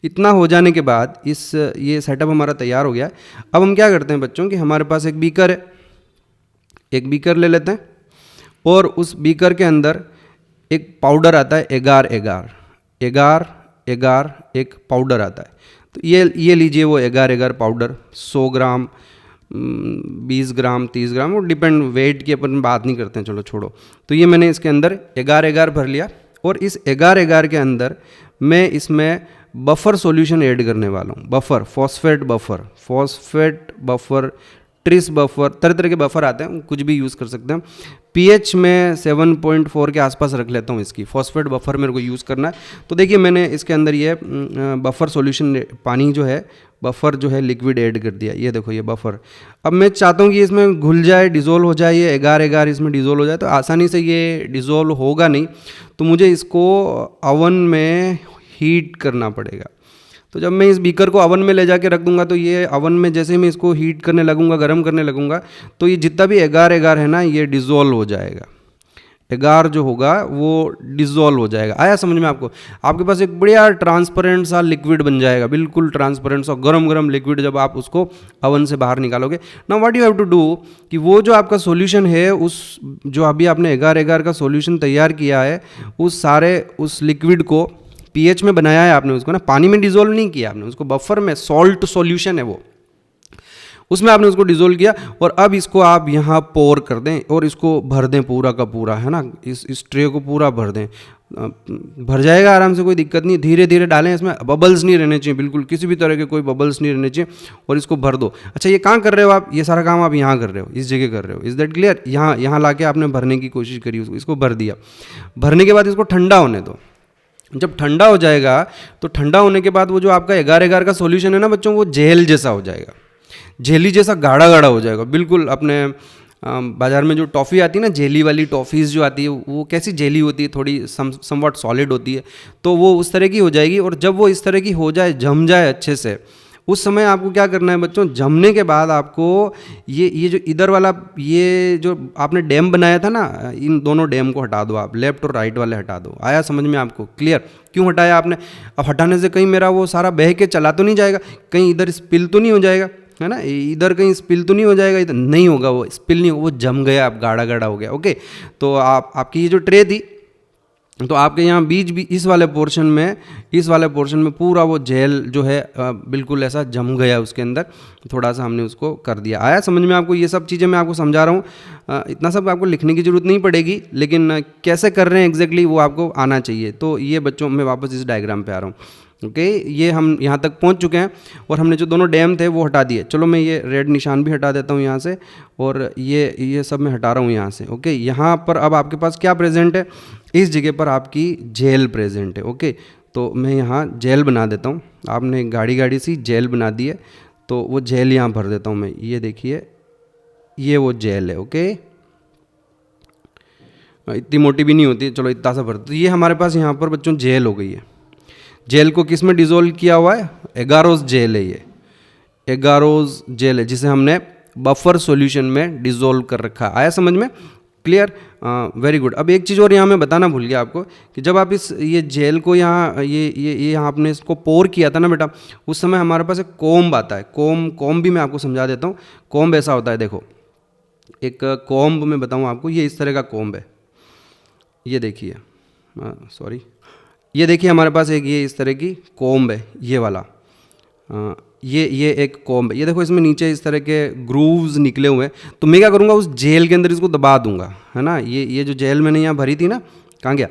इतना हो जाने के बाद ये सेटअप हमारा तैयार हो गया है। अब हम क्या करते हैं बच्चों कि हमारे पास एक बीकर है, एक बीकर ले लेते हैं और उस बीकर के अंदर एक पाउडर आता है, एगार एक पाउडर आता है। तो ये लीजिए वो एगार पाउडर, 100 ग्राम, 20 ग्राम, 30 ग्राम, वो डिपेंड, वेट की अपन बात नहीं करते हैं, चलो छोड़ो। तो ये मैंने इसके अंदर एगार भर लिया और इस एगार के अंदर मैं इसमें बफर सॉल्यूशन ऐड करने वाला हूँ। Buffer, phosphate buffer, tris buffer, तरह तरह के बफर आते हैं, कुछ भी यूज़ कर सकते हैं। पीएच में 7.4 के आसपास रख लेता हूँ इसकी। फॉस्फेट बफर मेरे को यूज़ करना है। तो देखिए मैंने इसके अंदर ये बफर सॉल्यूशन, पानी जो है, बफर जो है लिक्विड ऐड कर दिया। ये देखो ये बफर। अब मैं चाहता हूँ कि इसमें घुल जाए, डिज़ोल्व हो जाए, ये एगार इसमें डिज़ोल्व हो जाए। तो आसानी से ये डिज़ोल्व होगा नहीं, तो मुझे इसको अवन में हीट करना पड़ेगा। तो जब मैं इस बीकर को अवन में ले जाके रख दूंगा, तो ये अवन में जैसे ही मैं इसको हीट करने लगूंगा, गर्म करने लगूंगा, तो ये जितना भी एगार है ना, ये डिज़ोल्व हो जाएगा। एगार जो होगा वो डिज़ोल्व हो जाएगा। आया समझ में आपको, आपके पास एक बढ़िया ट्रांसपेरेंट सा लिक्विड बन जाएगा, बिल्कुल ट्रांसपेरेंट सा गरम लिक्विड। जब आप उसको अवन से बाहर निकालोगे, now what you have to do कि वो जो आपका सॉल्यूशन है, उस जो अभी आपने एगार का सॉल्यूशन तैयार किया है, उस लिक्विड को पीएच में बनाया है आपने, उसको ना पानी में डिज़ोल्व नहीं किया आपने, उसको बफर में, सॉल्ट सॉल्यूशन है वो, उसमें आपने उसको डिज़ोल्व किया। और अब इसको आप यहाँ पोर कर दें और इसको भर दें पूरा का पूरा, है ना, इस ट्रे को पूरा भर दें। भर जाएगा आराम से, कोई दिक्कत नहीं। धीरे धीरे डालें, इसमें बबल्स नहीं रहने चाहिए, बिल्कुल किसी भी तरह के कोई बबल्स नहीं रहने चाहिए, और इसको भर दो। अच्छा, ये कहाँ कर रहे हो आप, ये सारा काम आप यहाँ कर रहे हो, इस जगह कर रहे हो, इज़ दैट क्लियर। यहाँ ला के आपने भरने की कोशिश करी, इसको भर दिया। भरने के बाद इसको ठंडा होने दो। जब ठंडा हो जाएगा, तो ठंडा होने के बाद वो जो आपका एगार का सॉल्यूशन है ना बच्चों, वो जेल जैसा हो जाएगा, जेली जैसा गाढ़ा हो जाएगा बिल्कुल। अपने बाज़ार में जो टॉफ़ी आती है ना, जेली वाली टॉफ़ीज़ जो आती है, वो कैसी जेली होती है, थोड़ी समवॉट सॉलिड होती है, तो वो उस तरह की हो जाएगी। और जब वो इस तरह की हो जाए, जम जाए अच्छे से, उस समय आपको क्या करना है बच्चों, जमने के बाद आपको ये जो इधर वाला, ये जो आपने डैम बनाया था ना, इन दोनों डैम को हटा दो आप, लेफ्ट और राइट वाले हटा दो। आया समझ में आपको, क्लियर। क्यों हटाया आपने, अब हटाने से कहीं मेरा वो सारा बह के चला तो नहीं जाएगा, कहीं इधर स्पिल तो नहीं हो जाएगा, है ना, इधर कहीं स्पिल तो नहीं हो जाएगा, इधर नहीं होगा, वो स्पिल नहीं होगा, वो जम गया, अब गाढ़ा हो गया। ओके, तो आपकी ये जो ट्रे थी, तो आपके यहाँ बीच भी इस वाले पोर्शन में पूरा वो जेल जो है बिल्कुल ऐसा जम गया उसके अंदर, थोड़ा सा हमने उसको कर दिया। आया समझ में आपको, ये सब चीज़ें मैं आपको समझा रहा हूँ, इतना सब आपको लिखने की ज़रूरत नहीं पड़ेगी, लेकिन कैसे कर रहे हैं एग्जैक्टली वो आपको आना चाहिए। तो ये बच्चों, मैं वापस इस डायग्राम पे आ रहा हूँ। ओके, ये हम यहाँ तक पहुँच चुके हैं और हमने जो दोनों डैम थे वो हटा दिए। चलो मैं ये रेड निशान भी हटा देता हूँ यहाँ से, और ये सब मैं हटा रहा हूँ यहाँ से। ओके, यहाँ पर अब आपके पास क्या प्रेजेंट है, इस जगह पर आपकी जेल प्रेजेंट है। ओके, तो मैं यहाँ जेल बना देता हूँ। आपने गाढ़ी सी जेल बना दी है, तो वो जेल यहाँ भर देता हूँ मैं। ये देखिए, ये वो जेल है। ओके, इतनी मोटी भी नहीं होती, चलो इतना सा भर। तो ये हमारे पास यहाँ पर बच्चों जेल हो गई है। जेल को किस में डिज़ोल्व किया हुआ है, एगारोस जेल है, ये एगारोस जेल है, जिसे हमने बफर सॉल्यूशन में डिज़ोल्व कर रखा। आया समझ में, क्लियर, वेरी गुड। अब एक चीज़ और यहाँ मैं बताना भूल गया आपको कि जब आप ये जेल को यहाँ यहाँ आपने इसको पोर किया था ना बेटा, उस समय हमारे पास एक कोम्ब आता है। कोम्ब भी मैं आपको समझा देता हूँ। कोम्ब ऐसा होता है, देखो, एक कोम्ब मैं बताऊँ आपको, ये इस तरह का कोम्ब है। ये देखिए, सॉरी, ये देखिए हमारे पास एक ये इस तरह की कोम्ब है, ये वाला, ये एक कॉम्ब है, ये देखो इसमें नीचे इस तरह के ग्रूव्स निकले हुए हैं। तो मैं क्या करूँगा, उस जेल के अंदर इसको दबा दूंगा, है ना। ये जो जेल मैंने यहाँ भरी थी ना, कहाँ गया,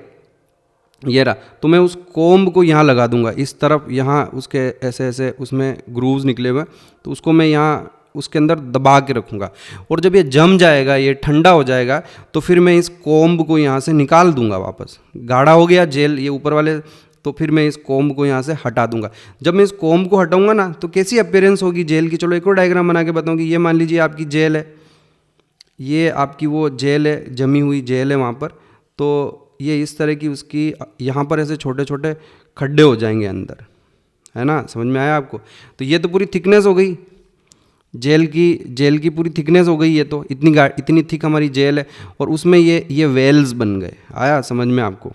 ये रहा। तो मैं उस कोम्ब को यहाँ लगा दूंगा इस तरफ, यहाँ उसके ऐसे ऐसे उसमें ग्रूव्स निकले हुए, तो उसको मैं यहाँ उसके अंदर दबा के रखूँगा। और जब ये जम जाएगा, ये ठंडा हो जाएगा, तो फिर मैं इस कोम्ब को यहाँ से निकाल दूंगा वापस। गाढ़ा हो गया जेल ये ऊपर वाले, तो फिर मैं इस कोम्ब को यहाँ से हटा दूंगा। जब मैं इस कोम्ब को हटाऊंगा ना, तो कैसी अपीयरेंस होगी जेल की। चलो एक और डायग्राम बना के बताऊँ कि ये मान लीजिए आपकी जेल है, ये आपकी वो जेल है, जमी हुई जेल है वहाँ पर। तो ये इस तरह की उसकी यहाँ पर ऐसे छोटे छोटे खड्डे हो जाएंगे अंदर, है ना। समझ में आया आपको। तो ये तो पूरी थिकनेस हो गई जेल की पूरी थिकनेस हो गई। ये तो इतनी थिक हमारी जेल है, और उसमें ये वेल्स बन गए। आया समझ में आपको,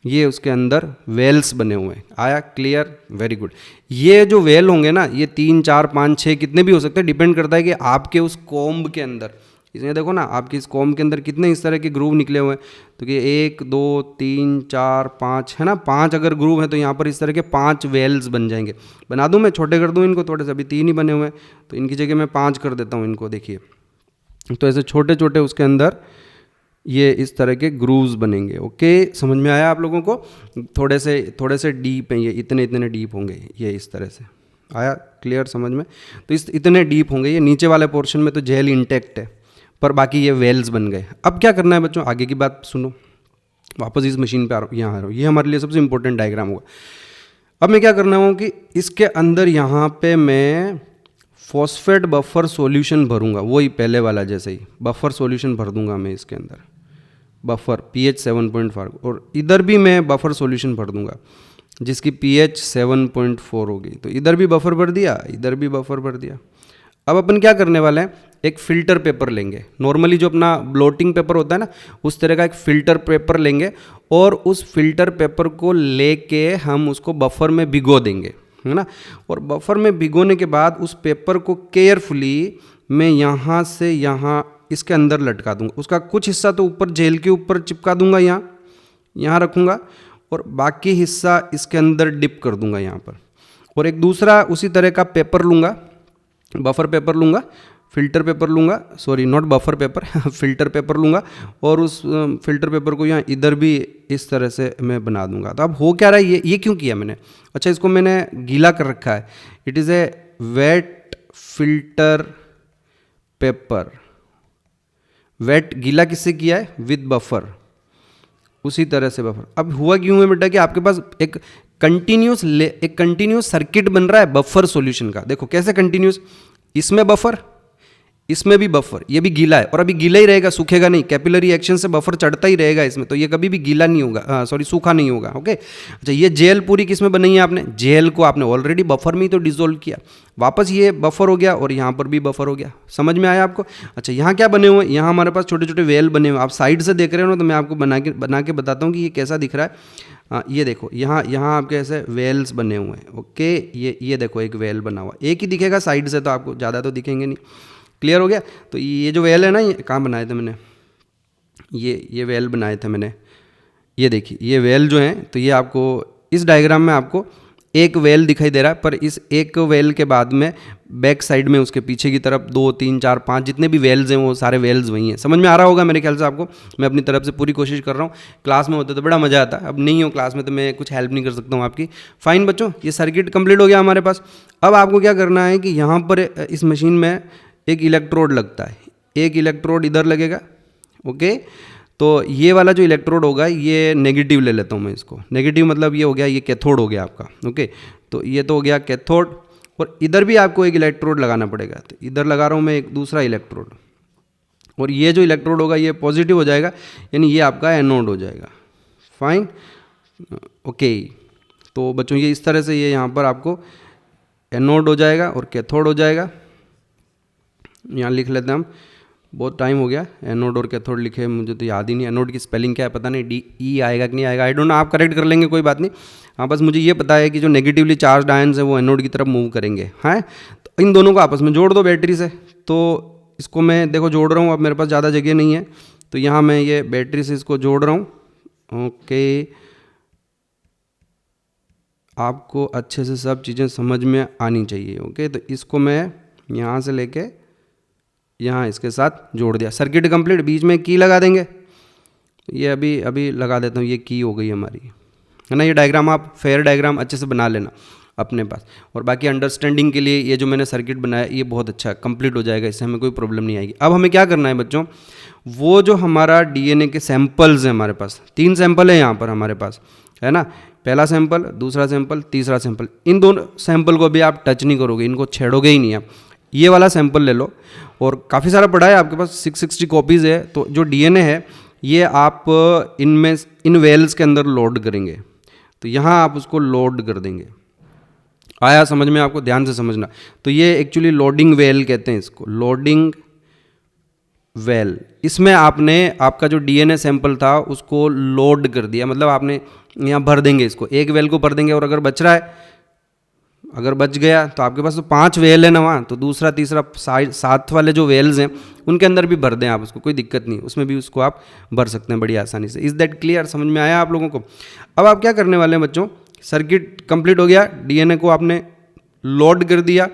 ये उसके अंदर वेल्स बने हुए हैं। आया क्लियर, वेरी गुड। ये जो वेल होंगे ना, ये 3 4 5 6 कितने भी हो सकते हैं, डिपेंड करता है कि आपके उस कोम्ब के अंदर, इसमें देखो ना आपकी इस कोम्ब के अंदर कितने इस तरह के ग्रूव निकले हुए हैं। तो ये 1 2 3 4 5 है ना, 5 अगर ग्रूव है तो यहाँ पर इस तरह के 5 वेल्स बन जाएंगे। बना दूँ मैं, छोटे कर दूँ इनको थोड़े से, अभी 3 ही बने हुए हैं, तो इनकी जगह मैं 5 कर देता हूँ इनको। देखिए तो ऐसे छोटे छोटे उसके अंदर ये इस तरह के ग्रूव्स बनेंगे। ओके, समझ में आया आप लोगों को। थोड़े से डीप हैं ये, इतने डीप होंगे ये, इस तरह से। आया क्लियर समझ में। तो इतने डीप होंगे ये। नीचे वाले पोर्शन में तो जेल इंटैक्ट है, पर बाकी ये वेल्स बन गए। अब क्या करना है बच्चों, आगे की बात सुनो। वापस इस मशीन पे यहाँ आ रहा हूँ, ये हमारे लिए सबसे इंपॉर्टेंट डायग्राम होगा। अब मैं क्या करना हूँ कि इसके अंदर यहाँ पे मैं फॉस्फेट बफर सॉल्यूशन भरूंगा, वही पहले वाला जैसे ही बफर सॉल्यूशन भर दूंगा मैं इसके अंदर, बफर pH 7.5। और इधर भी मैं बफर सॉल्यूशन भर दूंगा जिसकी pH 7.4 होगी। तो इधर भी बफर भर दिया, इधर भी बफर भर दिया। अब अपन क्या करने वाले हैं, एक फ़िल्टर पेपर लेंगे। नॉर्मली जो अपना ब्लोटिंग पेपर होता है ना, उस तरह का एक फ़िल्टर पेपर लेंगे, और उस फिल्टर पेपर को लेके हम उसको बफर में भिगो देंगे, है ना। और बफर में भिगोने के बाद उस पेपर को केयरफुली मैं यहाँ से यहाँ इसके अंदर लटका दूंगा। उसका कुछ हिस्सा तो ऊपर जेल के ऊपर चिपका दूंगा, यहाँ रखूँगा, और बाकी हिस्सा इसके अंदर डिप कर दूंगा यहाँ पर। और एक दूसरा उसी तरह का पेपर लूँगा, बफर पेपर लूँगा, फ़िल्टर पेपर लूँगा, sorry not buffer paper filter paper लूँगा, और उस फ़िल्टर पेपर को यहाँ इधर भी इस तरह से मैं बना दूँगा। तो अब हो क्या रहा है, ये क्यों किया मैंने, अच्छा इसको मैंने गीला कर रखा है। It is a wet filter paper. Wet गीला किससे किया है, विद बफर, उसी तरह से बफर। अब हुआ क्यों है बेटा कि आपके पास एक कंटिन्यूस सर्किट बन रहा है बफर सॉल्यूशन का। देखो कैसे कंटिन्यूस, इसमें बफर, इसमें भी बफर, ये भी गीला है, और अभी गीला ही रहेगा, सूखेगा नहीं। कैपिलरी एक्शन से बफर चढ़ता ही रहेगा इसमें, तो ये कभी भी गीला नहीं होगा, सॉरी सूखा नहीं होगा। ओके, अच्छा ये जेल पूरी किस में बनाई है आपने, जेल को आपने ऑलरेडी बफर में ही तो डिसोल्व किया, वापस ये बफर हो गया, और यहाँ पर भी बफर हो गया। समझ में आया आपको। अच्छा यहाँ क्या बने हुए हैं, यहाँ हमारे पास छोटे छोटे वेल बने हुए हैं। आप साइड से देख रहे हो ना, तो मैं आपको बना के बताता हूँ कि ये कैसा दिख रहा है। ये देखो यहाँ आपके ऐसे वेल्स बने हुए हैं। ओके, ये देखो एक वेल बना हुआ, एक ही दिखेगा साइड से, तो आपको ज़्यादा तो दिखेंगे नहीं। क्लियर हो गया। तो ये जो वेल है ना, ये कहाँ बनाए थे मैंने, ये वेल बनाए थे मैंने, ये देखिए ये वेल जो हैं, तो ये आपको इस डायग्राम में आपको एक वेल दिखाई दे रहा है, पर इस एक वेल के बाद में बैक साइड में उसके पीछे की तरफ 2 3 4 5 जितने भी वेल्स हैं वो सारे वेल्स वही हैं। समझ में आ रहा होगा मेरे ख्याल से आपको। मैं अपनी तरफ से पूरी कोशिश कर रहा हूँ। क्लास में होते तो बड़ा मज़ा आता, अब नहीं हो क्लास में तो मैं कुछ हेल्प नहीं कर सकता हूँ आपकी। फाइन बच्चों, ये सर्किट कंप्लीट हो गया हमारे पास। अब आपको क्या करना है कि यहाँ पर इस मशीन में एक इलेक्ट्रोड लगता है, एक इलेक्ट्रोड इधर लगेगा। ओके, तो ये वाला जो इलेक्ट्रोड होगा ये नेगेटिव ले लेता हूँ मैं इसको। नेगेटिव मतलब ये हो गया, ये कैथोड हो गया आपका। ओके, तो ये तो हो गया कैथोड, और इधर भी आपको एक इलेक्ट्रोड लगाना पड़ेगा। तो इधर लगा रहा हूँ मैं एक दूसरा इलेक्ट्रोड, और ये जो इलेक्ट्रोड होगा ये पॉजिटिव हो जाएगा, यानी ये आपका एनोड हो जाएगा। Fine, okay. तो बच्चों ये इस तरह से ये यहाँ पर आपको एनोड हो जाएगा और कैथोड हो जाएगा। यहाँ लिख लेते हैं हम, बहुत टाइम हो गया एनोड और कैथोड लिखे, मुझे तो याद ही नहीं एनोड की स्पेलिंग क्या है, पता नहीं DE आएगा कि नहीं आएगा, आई डोंट नो। आप करेक्ट कर लेंगे, कोई बात नहीं। हाँ, बस मुझे ये पता है कि जो नेगेटिवली चार्ज आयन्स है वो एनोड की तरफ मूव करेंगे। हाँ, तो इन दोनों को आपस में जोड़ दो बैटरी से। तो इसको मैं देखो जोड़ रहा हूँ, अब मेरे पास ज़्यादा जगह नहीं है, तो यहाँ मैं ये बैटरी से इसको जोड़ रहा हूँ। ओके, आपको अच्छे से सब चीज़ें समझ में आनी चाहिए। ओके, तो इसको मैं यहाँ से लेके यहाँ इसके साथ जोड़ दिया। सर्किट कंप्लीट, बीच में की लगा देंगे। ये अभी अभी लगा देता हूँ, ये की हो गई हमारी, है ना। ये डायग्राम आप फेयर डायग्राम अच्छे से बना लेना अपने पास। और बाकी अंडरस्टैंडिंग के लिए ये जो मैंने सर्किट बनाया ये बहुत अच्छा कंप्लीट हो जाएगा, इससे हमें कोई प्रॉब्लम नहीं आएगी। अब हमें क्या करना है बच्चों, वो जो हमारा डीएनए के सैंपल्स हैं, हमारे पास 3 सैंपल है यहाँ पर हमारे पास, है ना। पहला सैंपल, दूसरा सैंपल, तीसरा सैंपल। इन दोनों सैंपल को भी आप टच नहीं करोगे, इनको छेड़ोगे ही नहीं आप। ये वाला सैंपल ले लो, और काफ़ी सारा पड़ा है आपके पास, 660 कॉपीज़ है। तो जो डीएनए है ये आप इनमें इन वेल्स के अंदर लोड करेंगे। तो यहाँ आप उसको लोड कर देंगे। आया समझ में आपको? ध्यान से समझना। तो ये एक्चुअली लोडिंग वेल कहते हैं इसको, लोडिंग वेल। इसमें आपने आपका जो डीएनए सैंपल था उसको लोड कर दिया, मतलब आपने यहाँ भर देंगे इसको, एक वेल को भर देंगे। और अगर बच रहा है, अगर बच गया तो आपके पास तो 5 वेल है ना वहाँ, तो दूसरा तीसरा 7 वाले जो वेल्स हैं उनके अंदर भी भर दें आप उसको, कोई दिक्कत नहीं, उसमें भी उसको आप भर सकते हैं बड़ी आसानी से। Is that clear? समझ में आया आप लोगों को? अब आप क्या करने वाले हैं बच्चों, सर्किट कंप्लीट हो गया, डीएनए को आपने लोड कर दिया।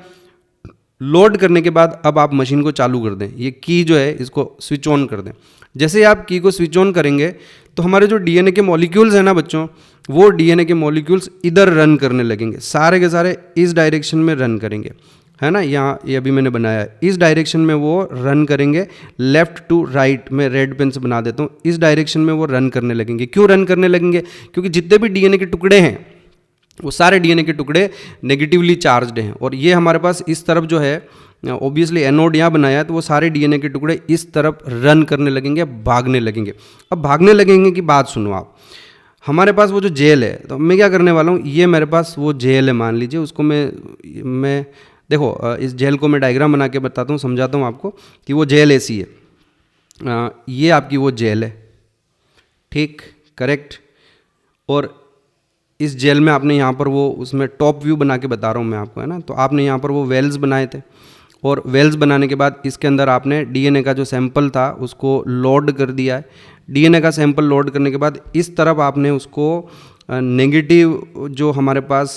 लोड करने के बाद अब आप मशीन को चालू कर दें, ये की जो है इसको स्विच ऑन कर दें। जैसे ही आप की को स्विच ऑन करेंगे तो हमारे जो डीएनए के मॉलिक्यूल्स हैं ना बच्चों, वो डीएनए के मॉलिक्यूल्स इधर रन करने लगेंगे, सारे के सारे इस डायरेक्शन में रन करेंगे, है ना। यहाँ ये अभी मैंने बनाया है, इस डायरेक्शन में वो रन करेंगे, लेफ्ट टू राइट। मैं रेड पेन से बना देता हूँ, इस डायरेक्शन में वो रन करने लगेंगे। क्यों रन करने लगेंगे? क्योंकि जितने भी डीएनए के टुकड़े हैं वो सारे डीएनए के टुकड़े नेगेटिवली चार्ज्ड हैं। और ये हमारे पास इस तरफ जो है, ऑब्वियसली एनोड यहाँ बनाया है, तो वो सारे डीएनए के टुकड़े इस तरफ रन करने लगेंगे, भागने लगेंगे। अब भागने लगेंगे की बात सुनो आप, हमारे पास वो जो जेल है, तो मैं क्या करने वाला हूँ, ये मेरे पास वो जेल है मान लीजिए, उसको मैं देखो इस जेल को मैं डायग्राम बना के बताता हूँ, समझाता हूँ आपको कि वो जेल ऐसी है। ये आपकी वो जेल है, ठीक, करेक्ट। और इस जेल में आपने यहाँ पर वो, उसमें टॉप व्यू बना के बता रहा हूँ मैं आपको, है ना। तो आपने यहाँ पर वो वेल्स बनाए थे, और वेल्स बनाने के बाद इसके अंदर आपने डीएनए का जो सैंपल था उसको लोड कर दिया है। डीएनए का सैंपल लोड करने के बाद इस तरफ आपने उसको नेगेटिव जो हमारे पास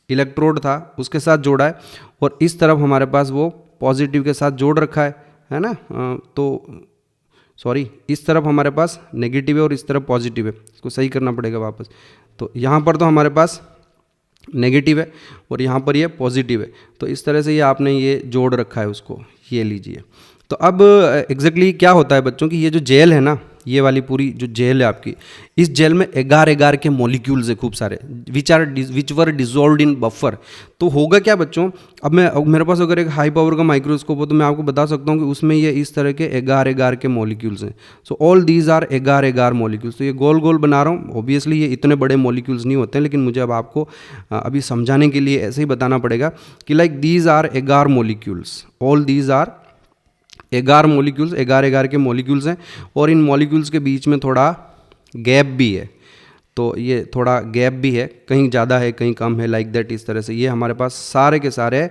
इलेक्ट्रोड था उसके साथ जोड़ा है, और इस तरफ हमारे पास वो पॉजिटिव के साथ जोड़ रखा है ना। तो सॉरी, इस तरफ हमारे पास नेगेटिव है और इस तरफ पॉजिटिव है, इसको सही करना पड़ेगा वापस। तो यहाँ पर तो हमारे पास नेगेटिव है और यहाँ पर ये पॉजिटिव है, तो इस तरह से ये आपने ये जोड़ रखा है उसको, ये लीजिए। तो अब एग्जैक्टली क्या होता है बच्चों की, ये जो जेल है ना, ये वाली पूरी जो जेल है आपकी, इस जेल में एगार के मॉलिक्यूल्स है खूब सारे, विच वर डिजोल्व्ड इन बफर। तो होगा क्या बच्चों, अब मेरे पास अगर एक हाई पावर का माइक्रोस्कोप हो तो मैं आपको बता सकता हूँ कि उसमें ये इस तरह के एगार के मॉलिक्यूल्स हैं। सो ऑल दीज आर एगार मॉलिक्यूल्स। तो ये गोल गोल बना रहा हूँ, ऑब्वियसली ये इतने बड़े मॉलिक्यूल्स नहीं होते हैं, लेकिन मुझे अब आपको अभी समझाने के लिए ऐसे ही बताना पड़ेगा कि लाइक दीज आर एगार मॉलिक्यूल्स, ऑल दीज आर एगार मॉलिक्यूल्स, एगार के मॉलिक्यूल्स हैं। और इन मॉलिक्यूल्स के बीच में थोड़ा गैप भी है, तो ये थोड़ा गैप भी है, कहीं ज़्यादा है कहीं कम है, लाइक दैट। इस तरह से ये हमारे पास सारे के सारे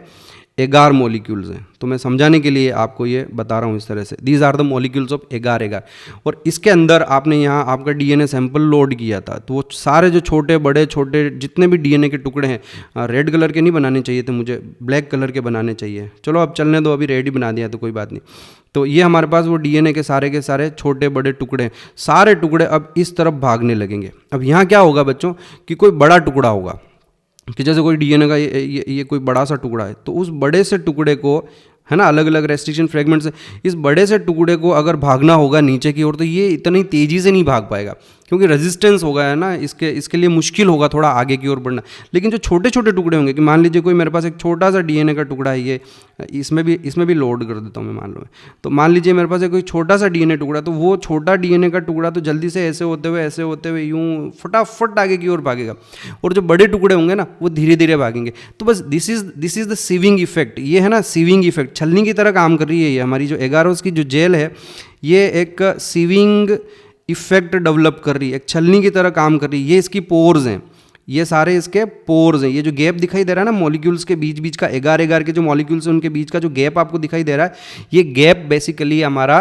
एगार मॉलिक्यूल्स हैं। तो मैं समझाने के लिए आपको ये बता रहा हूँ इस तरह से, these are the molecules of agar. और इसके अंदर आपने यहाँ आपका डीएनए सैंपल लोड किया था, तो वो सारे जो छोटे बड़े छोटे जितने भी डीएनए के टुकड़े हैं, रेड कलर के नहीं बनाने चाहिए थे मुझे, ब्लैक कलर के बनाने चाहिए। चलो अब चलने दो, अभी रेड ही बना दिया तो कोई बात नहीं। तो ये हमारे पास वो डीएनए के सारे छोटे बड़े टुकड़े, सारे टुकड़े अब इस तरफ भागने लगेंगे। अब यहाँ क्या होगा बच्चों कि कोई बड़ा टुकड़ा होगा, कि जैसे कोई डीएनए का ये कोई बड़ा सा टुकड़ा है, तो उस बड़े से टुकड़े को, है ना, अलग अलग रेस्ट्रिक्शन फ्रेगमेंट्स है, इस बड़े से टुकड़े को अगर भागना होगा नीचे की ओर, तो ये इतनी तेज़ी से नहीं भाग पाएगा, क्योंकि रेजिस्टेंस होगा, है ना, इसके लिए मुश्किल होगा थोड़ा आगे की ओर बढ़ना। लेकिन जो छोटे छोटे टुकड़े होंगे, कि मान लीजिए कोई मेरे पास एक छोटा सा डीएनए का टुकड़ा है, ये इसमें भी लोड कर देता हूँ मैं, मान लो। तो मान लीजिए मेरे पास एक कोई छोटा सा डीएनए टुकड़ा, तो वो छोटा डीएनए का टुकड़ा तो जल्दी से ऐसे होते हुए यूँ फटाफट आगे की ओर भागेगा, और जो बड़े टुकड़े होंगे ना वो धीरे धीरे भागेंगे। तो बस this is the sieving effect, ये है ना सीविंग इफेक्ट, छलनी की तरह काम कर रही है ये हमारी जो एगारोस की जो जेल है, ये एक सीविंग इफेक्ट डेवलप कर रही है, एक छलनी की तरह काम कर रही है। ये इसकी पोर्स हैं, ये सारे इसके पोर्स हैं। ये जो गैप दिखाई दे रहा है ना मॉलिक्यूल्स के बीच का, एगार के जो मॉलिक्यूल्स हैं उनके बीच का जो गैप आपको दिखाई दे रहा है, ये गैप बेसिकली हमारा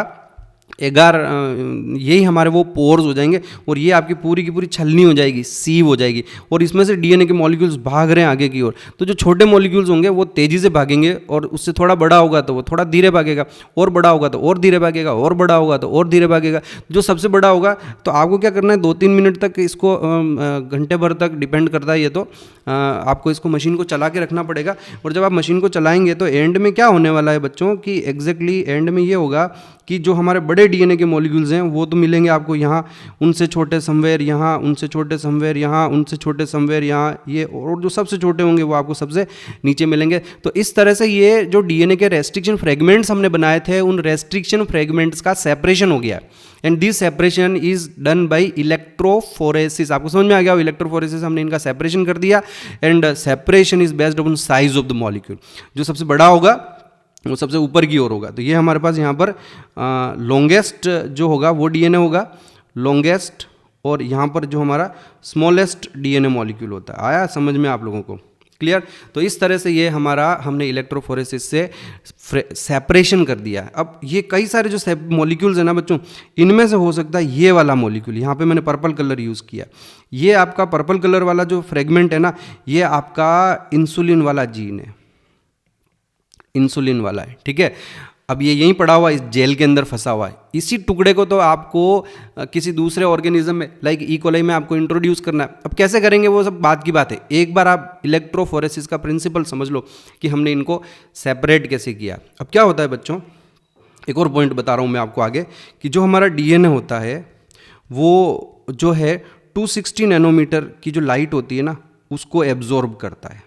यही हमारे वो पोर्स हो जाएंगे और ये आपकी पूरी की पूरी छलनी हो जाएगी, सीव हो जाएगी, और इसमें से डीएनए के मॉलिक्यूल्स भाग रहे हैं आगे की ओर। तो जो छोटे मॉलिक्यूल्स होंगे वो तेज़ी से भागेंगे, और उससे थोड़ा बड़ा होगा तो वो थोड़ा धीरे भागेगा, और बड़ा होगा तो और धीरे भागेगा, और बड़ा होगा तो और धीरे भागेगा। जो सबसे बड़ा होगा तो आपको क्या करना है, 2-3 मिनट तक इसको, घंटे भर तक डिपेंड करता है ये तो, आपको इसको मशीन को चला के रखना पड़ेगा। और जब आप मशीन को चलाएंगे तो एंड में क्या होने वाला है बच्चों कि एग्जैक्टली एंड में ये होगा कि जो हमारे बड़े डीएनए के मॉलिक्यूल्स हैं वो तो मिलेंगे आपको यहाँ, उनसे छोटे समवेयर यहाँ, उनसे छोटे समवेयर यहाँ, उनसे छोटे समवेयर यहाँ, ये, और जो सबसे छोटे होंगे वो आपको सबसे नीचे मिलेंगे। तो इस तरह से ये जो डीएनए के रेस्ट्रिक्शन फ्रेगमेंट्स हमने बनाए थे, उन रेस्ट्रिक्शन फ्रेगमेंट्स का सेपरेशन हो गया, and this separation is done by electrophoresis. आपको समझ में आ गया, इलेक्ट्रोफोरेसिस हमने इनका सेपरेशन कर दिया, and separation is based on size of the molecule. जो सबसे बड़ा होगा वो सबसे ऊपर की ओर होगा। तो ये हमारे पास यहाँ पर लॉन्गेस्ट जो होगा वो डीएनए होगा, लॉन्गेस्ट, और यहाँ पर जो हमारा स्मॉलेस्ट डीएनए मॉलिक्यूल होता है। आया समझ में आप लोगों को? क्लियर? तो इस तरह से ये हमारा हमने इलेक्ट्रोफोरेसिस से सेपरेशन कर दिया। अब ये कई सारे जो मॉलिक्यूल्स हैं ना बच्चों, इनमें से हो सकता है ये वाला मॉलिक्यूल, यहाँ पे मैंने पर्पल कलर यूज़ किया, ये आपका पर्पल कलर वाला जो फ्रेगमेंट है ना, ये आपका इंसुलिन वाला जीन है, इंसुलिन वाला है, ठीक है। अब ये यहीं पड़ा हुआ इस जेल के अंदर फंसा हुआ है। इसी टुकड़े को तो आपको किसी दूसरे ऑर्गेनिज्म में, लाइक ई कोलाई में आपको इंट्रोड्यूस करना है। अब कैसे करेंगे वो सब बात की बात है। एक बार आप इलेक्ट्रोफोरेसिस का प्रिंसिपल समझ लो कि हमने इनको सेपरेट कैसे किया। अब क्या होता है बच्चों, एक और पॉइंट बता रहा हूँ मैं आपको आगे, कि जो हमारा डीएनए होता है वो जो है 260 नैनोमीटर की जो लाइट होती है ना, उसको एब्जॉर्ब करता है।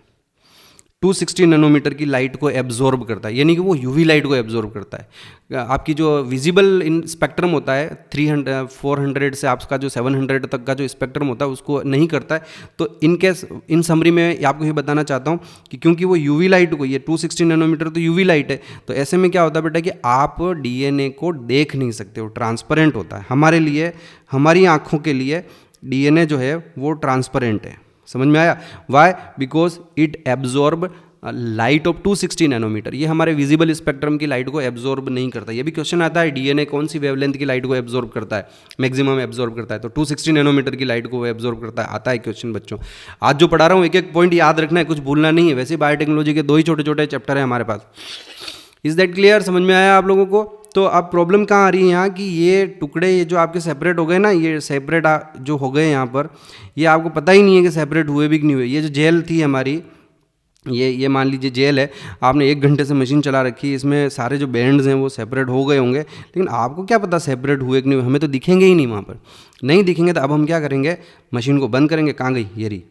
260 नैनोमीटर की लाइट को एब्जॉर्ब करता है, यानी कि वो यूवी लाइट को एब्जॉर्ब करता है। आपकी जो विजिबल इन स्पेक्ट्रम होता है 300 400 से आपका जो 700 तक का जो स्पेक्ट्रम होता है उसको नहीं करता है। तो इनकेस इन समरी में आपको ये बताना चाहता हूँ कि क्योंकि वो यूवी लाइट को, ये 260 नैनोमीटर तो यूवी लाइट है, तो ऐसे में क्या होता है बेटा कि आप डीएनए को देख नहीं सकते, वो ट्रांसपेरेंट होता है। हमारे लिए, हमारी आँखों के लिए डीएनए जो है वो ट्रांसपेरेंट है। समझ में आया? Why? Because it absorb light of 260 nanometer. ये हमारे विजिबल स्पेक्ट्रम की लाइट को एब्जॉर्ब नहीं करता। ये भी क्वेश्चन आता है, डीएनए कौन सी वेवलेंथ की लाइट को एब्जॉर्ब करता है, मैक्सिमम एब्जॉर्ब करता है, तो 260 नैनोमीटर की लाइट को वो एब्जॉर्ब करता है। आता है क्वेश्चन बच्चों। आज जो पढ़ा रहा हूँ एक एक पॉइंट याद रखना है, कुछ भूलना नहीं है। वैसे बायोटेक्नोलॉजी के 2 ही छोटे छोटे चैप्टर हैं हमारे पास। Is that clear? समझ में आया आप लोगों को? तो अब प्रॉब्लम कहाँ आ रही है यहाँ कि ये टुकड़े, ये जो आपके सेपरेट हो गए ना, ये सेपरेट जो हो गए यहाँ पर, ये आपको पता ही नहीं है कि सेपरेट हुए भी कि नहीं हुए। ये जो जेल थी हमारी, ये मान लीजिए जेल है, आपने 1 घंटे से मशीन चला रखी, इसमें सारे जो बैंड्स हैं वो सेपरेट हो गए होंगे, लेकिन आपको क्या पता सेपरेट हुए कि नहीं हुए, हमें तो दिखेंगे ही नहीं वहाँ पर। नहीं दिखेंगे तो अब हम क्या करेंगे, मशीन को बंद करेंगे। कहाँ गई? ये रही,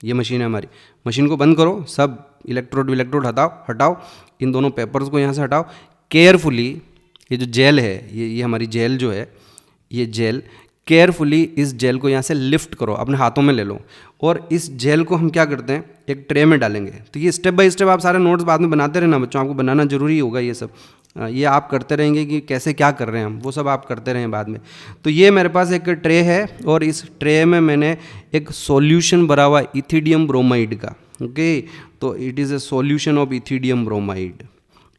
ये मशीन है हमारी। मशीन को बंद करो, सब इलेक्ट्रोड हटाओ, इन दोनों पेपर्स को यहाँ से हटाओ केयरफुली। ये जो जेल है, ये हमारी जेल जो है, ये जेल, केयरफुली इस जेल को यहाँ से लिफ्ट करो, अपने हाथों में ले लो, और इस जेल को हम क्या करते हैं, एक ट्रे में डालेंगे। तो ये स्टेप बाय स्टेप आप सारे नोट्स बाद में बनाते रहना बच्चों, आपको बनाना जरूरी होगा ये सब। ये आप करते रहेंगे कि कैसे क्या कर रहे हैं हम, वो सब आप करते रहें बाद में। तो ये मेरे पास एक ट्रे है, और इस ट्रे में मैंने एक सॉल्यूशन भरा हुआ इथिडियम ब्रोमाइड का। ओके, तो it is A solution of ethidium bromide.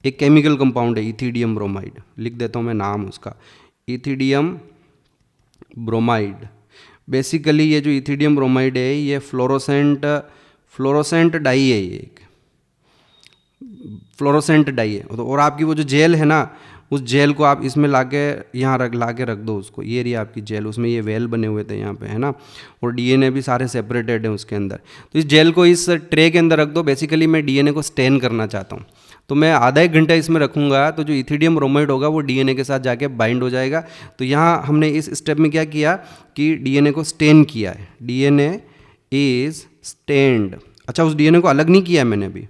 एक केमिकल कंपाउंड है इथिडियम ब्रोमाइड, लिख देता हूँ मैं नाम उसका, इथिडियम ब्रोमाइड। बेसिकली ये जो इथिडियम ब्रोमाइड है ये फ्लोरोसेंट डाई है, ये एक फ्लोरोसेंट डाई है। और आपकी वो जो जेल है ना, उस जेल को आप इसमें लाके यहाँ ला के रख दो उसको। ये रही आपकी जेल, उसमें ये वेल बने हुए थे यहाँ पे, है ना, और डीएनए भी सारे सेपरेटेड हैं उसके अंदर। तो इस जेल को इस ट्रे के अंदर रख दो। बेसिकली मैं डीएनए को स्टेन करना चाहता हूँ, तो मैं आधा 1 घंटा इसमें रखूँगा, तो जो इथिडियम ब्रोमाइड होगा वो डीएनए के साथ जाके बाइंड हो जाएगा। तो यहाँ हमने इस स्टेप में क्या किया कि डीएनए को स्टेन किया है, डीएनए इज स्टेन्ड। अच्छा, उस डीएनए को अलग नहीं किया है मैंने अभी,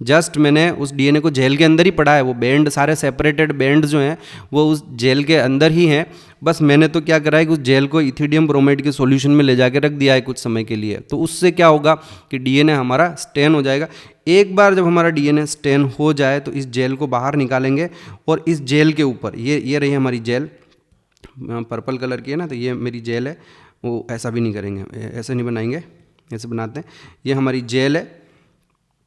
जस्ट मैंने उस डीएनए को जेल के अंदर ही पड़ा है। वो बैंड, सारे सेपरेटेड बैंड जो हैं वो उस जेल के अंदर ही हैं। बस मैंने तो क्या करा है कि उस जेल को इथिडियम ब्रोमाइड के सॉल्यूशन में ले जाके रख दिया है कुछ समय के लिए। तो उससे क्या होगा कि डीएनए हमारा स्टेन हो जाएगा। एक बार जब हमारा डीएनए स्टेन हो जाए तो इस जेल को बाहर निकालेंगे, और इस जेल के ऊपर ये रही हमारी जेल, पर्पल कलर की है ना, तो ये मेरी जेल है। वो ऐसा भी नहीं करेंगे, ऐसे नहीं बनाएंगे, ऐसे बनाते हैं। ये हमारी जेल है।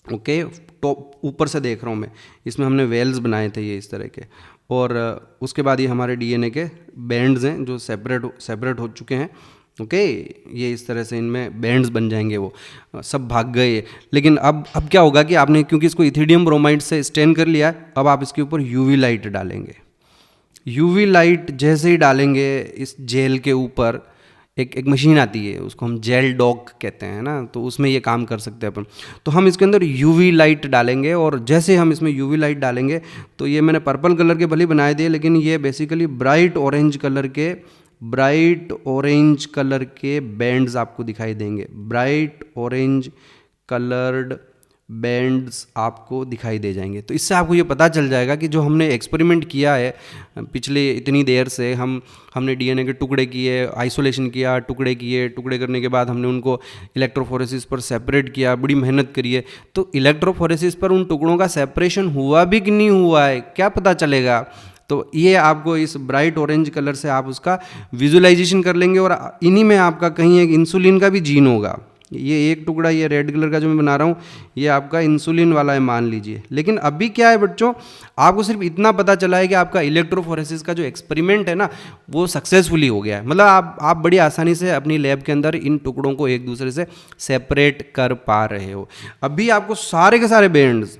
ओके, टॉप ऊपर से देख रहा हूँ मैं, इसमें हमने वेल्स बनाए थे ये इस तरह के, और उसके बाद ये हमारे डीएनए के बैंड्स हैं जो सेपरेट हो चुके हैं। ओके, ये इस तरह से इनमें बैंड्स बन जाएंगे, वो सब भाग गए। लेकिन अब क्या होगा कि आपने क्योंकि इसको इथिडियम ब्रोमाइड से स्टेन कर लिया है, अब आप इसके ऊपर यूवी लाइट डालेंगे। यूवी लाइट जैसे ही डालेंगे इस जेल के ऊपर, एक मशीन आती है, उसको हम जेल डॉक कहते हैं ना, तो उसमें ये काम कर सकते हैं अपन। तो हम इसके अंदर यूवी लाइट डालेंगे, और जैसे हम इसमें यूवी लाइट डालेंगे तो ये मैंने पर्पल कलर के भले बनाए दिए, लेकिन ये बेसिकली ब्राइट ऑरेंज कलर के बैंड्स आपको दिखाई देंगे। ब्राइट ऑरेंज कलर्ड बैंड्स आपको दिखाई दे जाएंगे। तो इससे आपको ये पता चल जाएगा कि जो हमने एक्सपेरिमेंट किया है पिछले इतनी देर से, हमने डीएनए के टुकड़े किए, आइसोलेशन किया, टुकड़े करने के बाद हमने उनको इलेक्ट्रोफोरेसिस पर सेपरेट किया, बड़ी मेहनत करी है। तो इलेक्ट्रोफोरेसिस पर उन टुकड़ों का सेपरेशन हुआ भी कि नहीं हुआ है, क्या पता चलेगा? तो ये आपको इस ब्राइट ऑरेंज कलर से आप उसका विजुअलाइजेशन कर लेंगे, और इन्हीं में आपका कहीं एक इंसुलिन का भी जीन होगा। ये एक टुकड़ा, ये रेड कलर का जो मैं बना रहा हूँ, ये आपका इंसुलिन वाला है मान लीजिए। लेकिन अभी क्या है बच्चों, आपको सिर्फ इतना पता चला है कि आपका इलेक्ट्रोफोरेसिस का जो एक्सपेरिमेंट है ना, वो सक्सेसफुली हो गया है। मतलब आप बड़ी आसानी से अपनी लैब के अंदर इन टुकड़ों को एक दूसरे से सेपरेट कर पा रहे हो। अभी आपको सारे के सारे बैंड्स,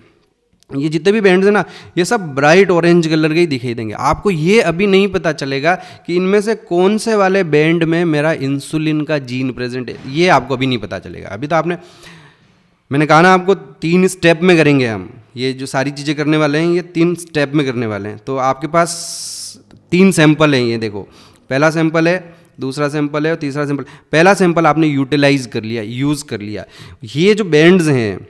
ये जितने भी बैंड्स हैं ना, ये सब ब्राइट ऑरेंज कलर के ही दिखाई देंगे। आपको ये अभी नहीं पता चलेगा कि इनमें से कौन से वाले बैंड में मेरा इंसुलिन का जीन प्रेजेंट है, ये आपको अभी नहीं पता चलेगा। अभी तो मैंने कहा ना आपको 3 स्टेप में करेंगे हम, ये जो सारी चीज़ें करने वाले हैं ये 3 स्टेप में करने वाले हैं। तो आपके पास 3 सैंपल हैं, ये देखो, पहला सैंपल है, दूसरा सैंपल है और तीसरा सैंपल। पहला सैंपल आपने यूटिलाइज कर लिया, यूज़ कर लिया। ये जो बैंड्स हैं,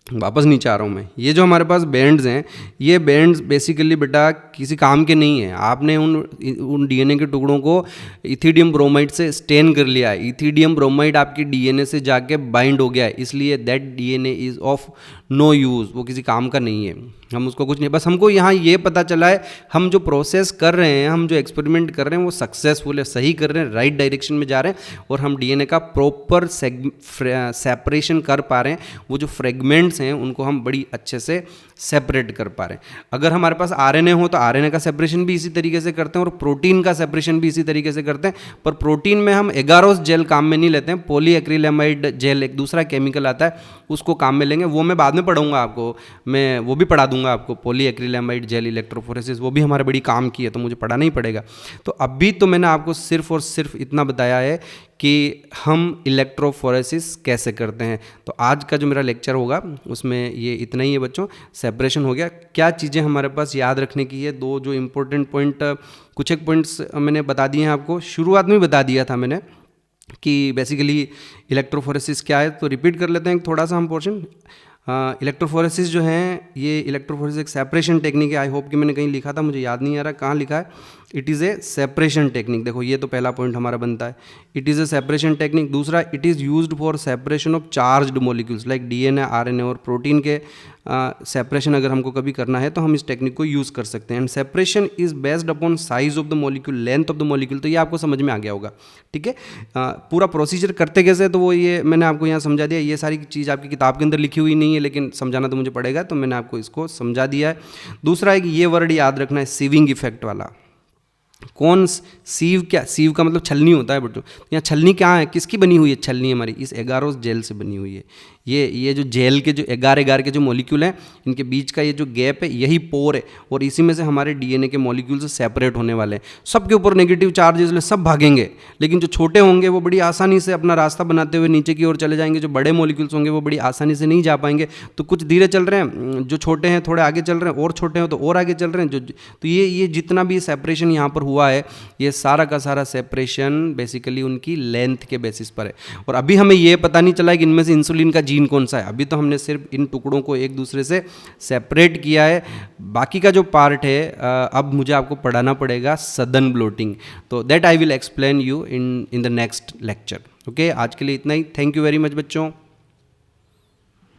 वापस नीचे आ रहा हूँ मैं, ये जो हमारे पास बैंड्स हैं, ये बैंड्स बेसिकली बेटा किसी काम के नहीं है। आपने उन डीएनए के टुकड़ों को इथिडियम ब्रोमाइड से स्टेन कर लिया है। इथिडियम ब्रोमाइड आपके डीएनए से जाके बाइंड हो गया है, इसलिए that DNA is of no use, वो किसी काम का नहीं है। हम उसको कुछ नहीं, बस हमको यहाँ ये पता चला है हम जो प्रोसेस कर रहे हैं, हम जो एक्सपेरिमेंट कर रहे हैं वो सक्सेसफुल है, सही कर रहे हैं, राइट डायरेक्शन में जा रहे हैं, और हम डीएनए का प्रॉपर सेपरेशन कर पा रहे हैं। वो जो फ्रेगमेंट्स हैं उनको हम बड़ी अच्छे से सेपरेट कर पा रहे हैं। अगर हमारे पास आरएनए हो तो आरएनए का सेपरेशन भी इसी तरीके से करते हैं, और प्रोटीन का सेपरेशन भी इसी तरीके से करते हैं। पर प्रोटीन में हम एगारोस जेल काम में नहीं लेते हैं, पॉलीएक्रिलेमाइड जेल एक दूसरा केमिकल आता है, उसको काम में लेंगे। वो मैं बाद में पढ़ाऊंगा आपको, मैं वो भी पढ़ा दूंगा आपको, पॉलीएक्रिलेमाइड जेल इलेक्ट्रोफोरेसिस, वो भी हमारे बड़ी काम की है, तो मुझे पढ़ाना ही पड़ेगा। तो अभी तो मैंने आपको सिर्फ और सिर्फ इतना बताया है कि हम इलेक्ट्रोफोरेसिस कैसे करते हैं। तो आज का जो मेरा लेक्चर होगा उसमें ये इतना ही है बच्चों। सेपरेशन हो गया, क्या चीज़ें हमारे पास याद रखने की है, 2 जो इम्पोर्टेंट पॉइंट, कुछ एक पॉइंट्स मैंने बता दिए हैं आपको, शुरुआत में बता दिया था मैंने कि बेसिकली इलेक्ट्रोफोरेसिस क्या है। तो रिपीट कर लेते हैं थोड़ा सा हम पोर्शन। इलेक्ट्रोफोरेसिस जो है, ये इलेक्ट्रोफोरेसिस एक सेपरेशन टेक्निक है। आई होप कि मैंने कहीं लिखा था, मुझे याद नहीं आ रहा कहाँ लिखा है। It is a separation technique. देखो ये तो पहला पॉइंट हमारा बनता है, it is a separation technique. दूसरा, it is used for separation of charged molecules like DNA, RNA और प्रोटीन के सेपरेशन अगर हमको कभी करना है तो हम इस टेक्निक को यूज़ कर सकते हैं। And separation is based upon size of the molecule, length of the molecule. तो ये आपको समझ में आ गया होगा, ठीक है। पूरा प्रोसीजर करते कैसे, तो वो ये मैंने आपको यहाँ समझा दिया। ये सारी चीज़ आपकी किताब के अंदर लिखी हुई नहीं है, लेकिन समझाना तो मुझे पड़ेगा, तो मैंने आपको इसको समझा दिया है। दूसरा है कि ये वर्ड याद रखना है, सीविंग इफेक्ट वाला। कौन सीव, क्या सीव का मतलब छलनी होता है बच्चों। यहाँ छलनी क्या है, किसकी बनी हुई है छलनी? हमारी इस एगारोस जेल से बनी हुई है। ये जो जेल के जो एगार के जो मॉलिक्यूल हैं, इनके बीच का ये जो गैप है, यही पोर है, और इसी में से हमारे डीएनए के मॉलिक्यूल से सेपरेट होने वाले हैं। सबके ऊपर नेगेटिव चार्ज, सब भागेंगे, लेकिन जो छोटे होंगे वो बड़ी आसानी से अपना रास्ता बनाते हुए नीचे की ओर चले जाएंगे। जो बड़े मॉलिक्यूल्स होंगे वो बड़ी आसानी से नहीं जा पाएंगे। तो कुछ धीरे चल रहे हैं, जो छोटे हैं थोड़े आगे चल रहे हैं, और छोटे हैं तो और आगे चल रहे हैं। तो ये जितना भी सेपरेशन यहाँ पर हुआ है, ये सारा का सारा सेपरेशन बेसिकली उनकी लेंथ के बेसिस पर है। और अभी हमें ये पता नहीं चला कि इनमें से इंसुलिन का जीन कौन सा है। अभी तो हमने सिर्फ इन टुकड़ों को एक दूसरे से सेपरेट किया है। बाकी का जो पार्ट है अब मुझे आपको पढ़ाना पड़ेगा, सदन ब्लोटिंग। तो that I will explain you in the next lecture. Okay, आज के लिए इतना ही। थैंक यू वेरी मच बच्चों।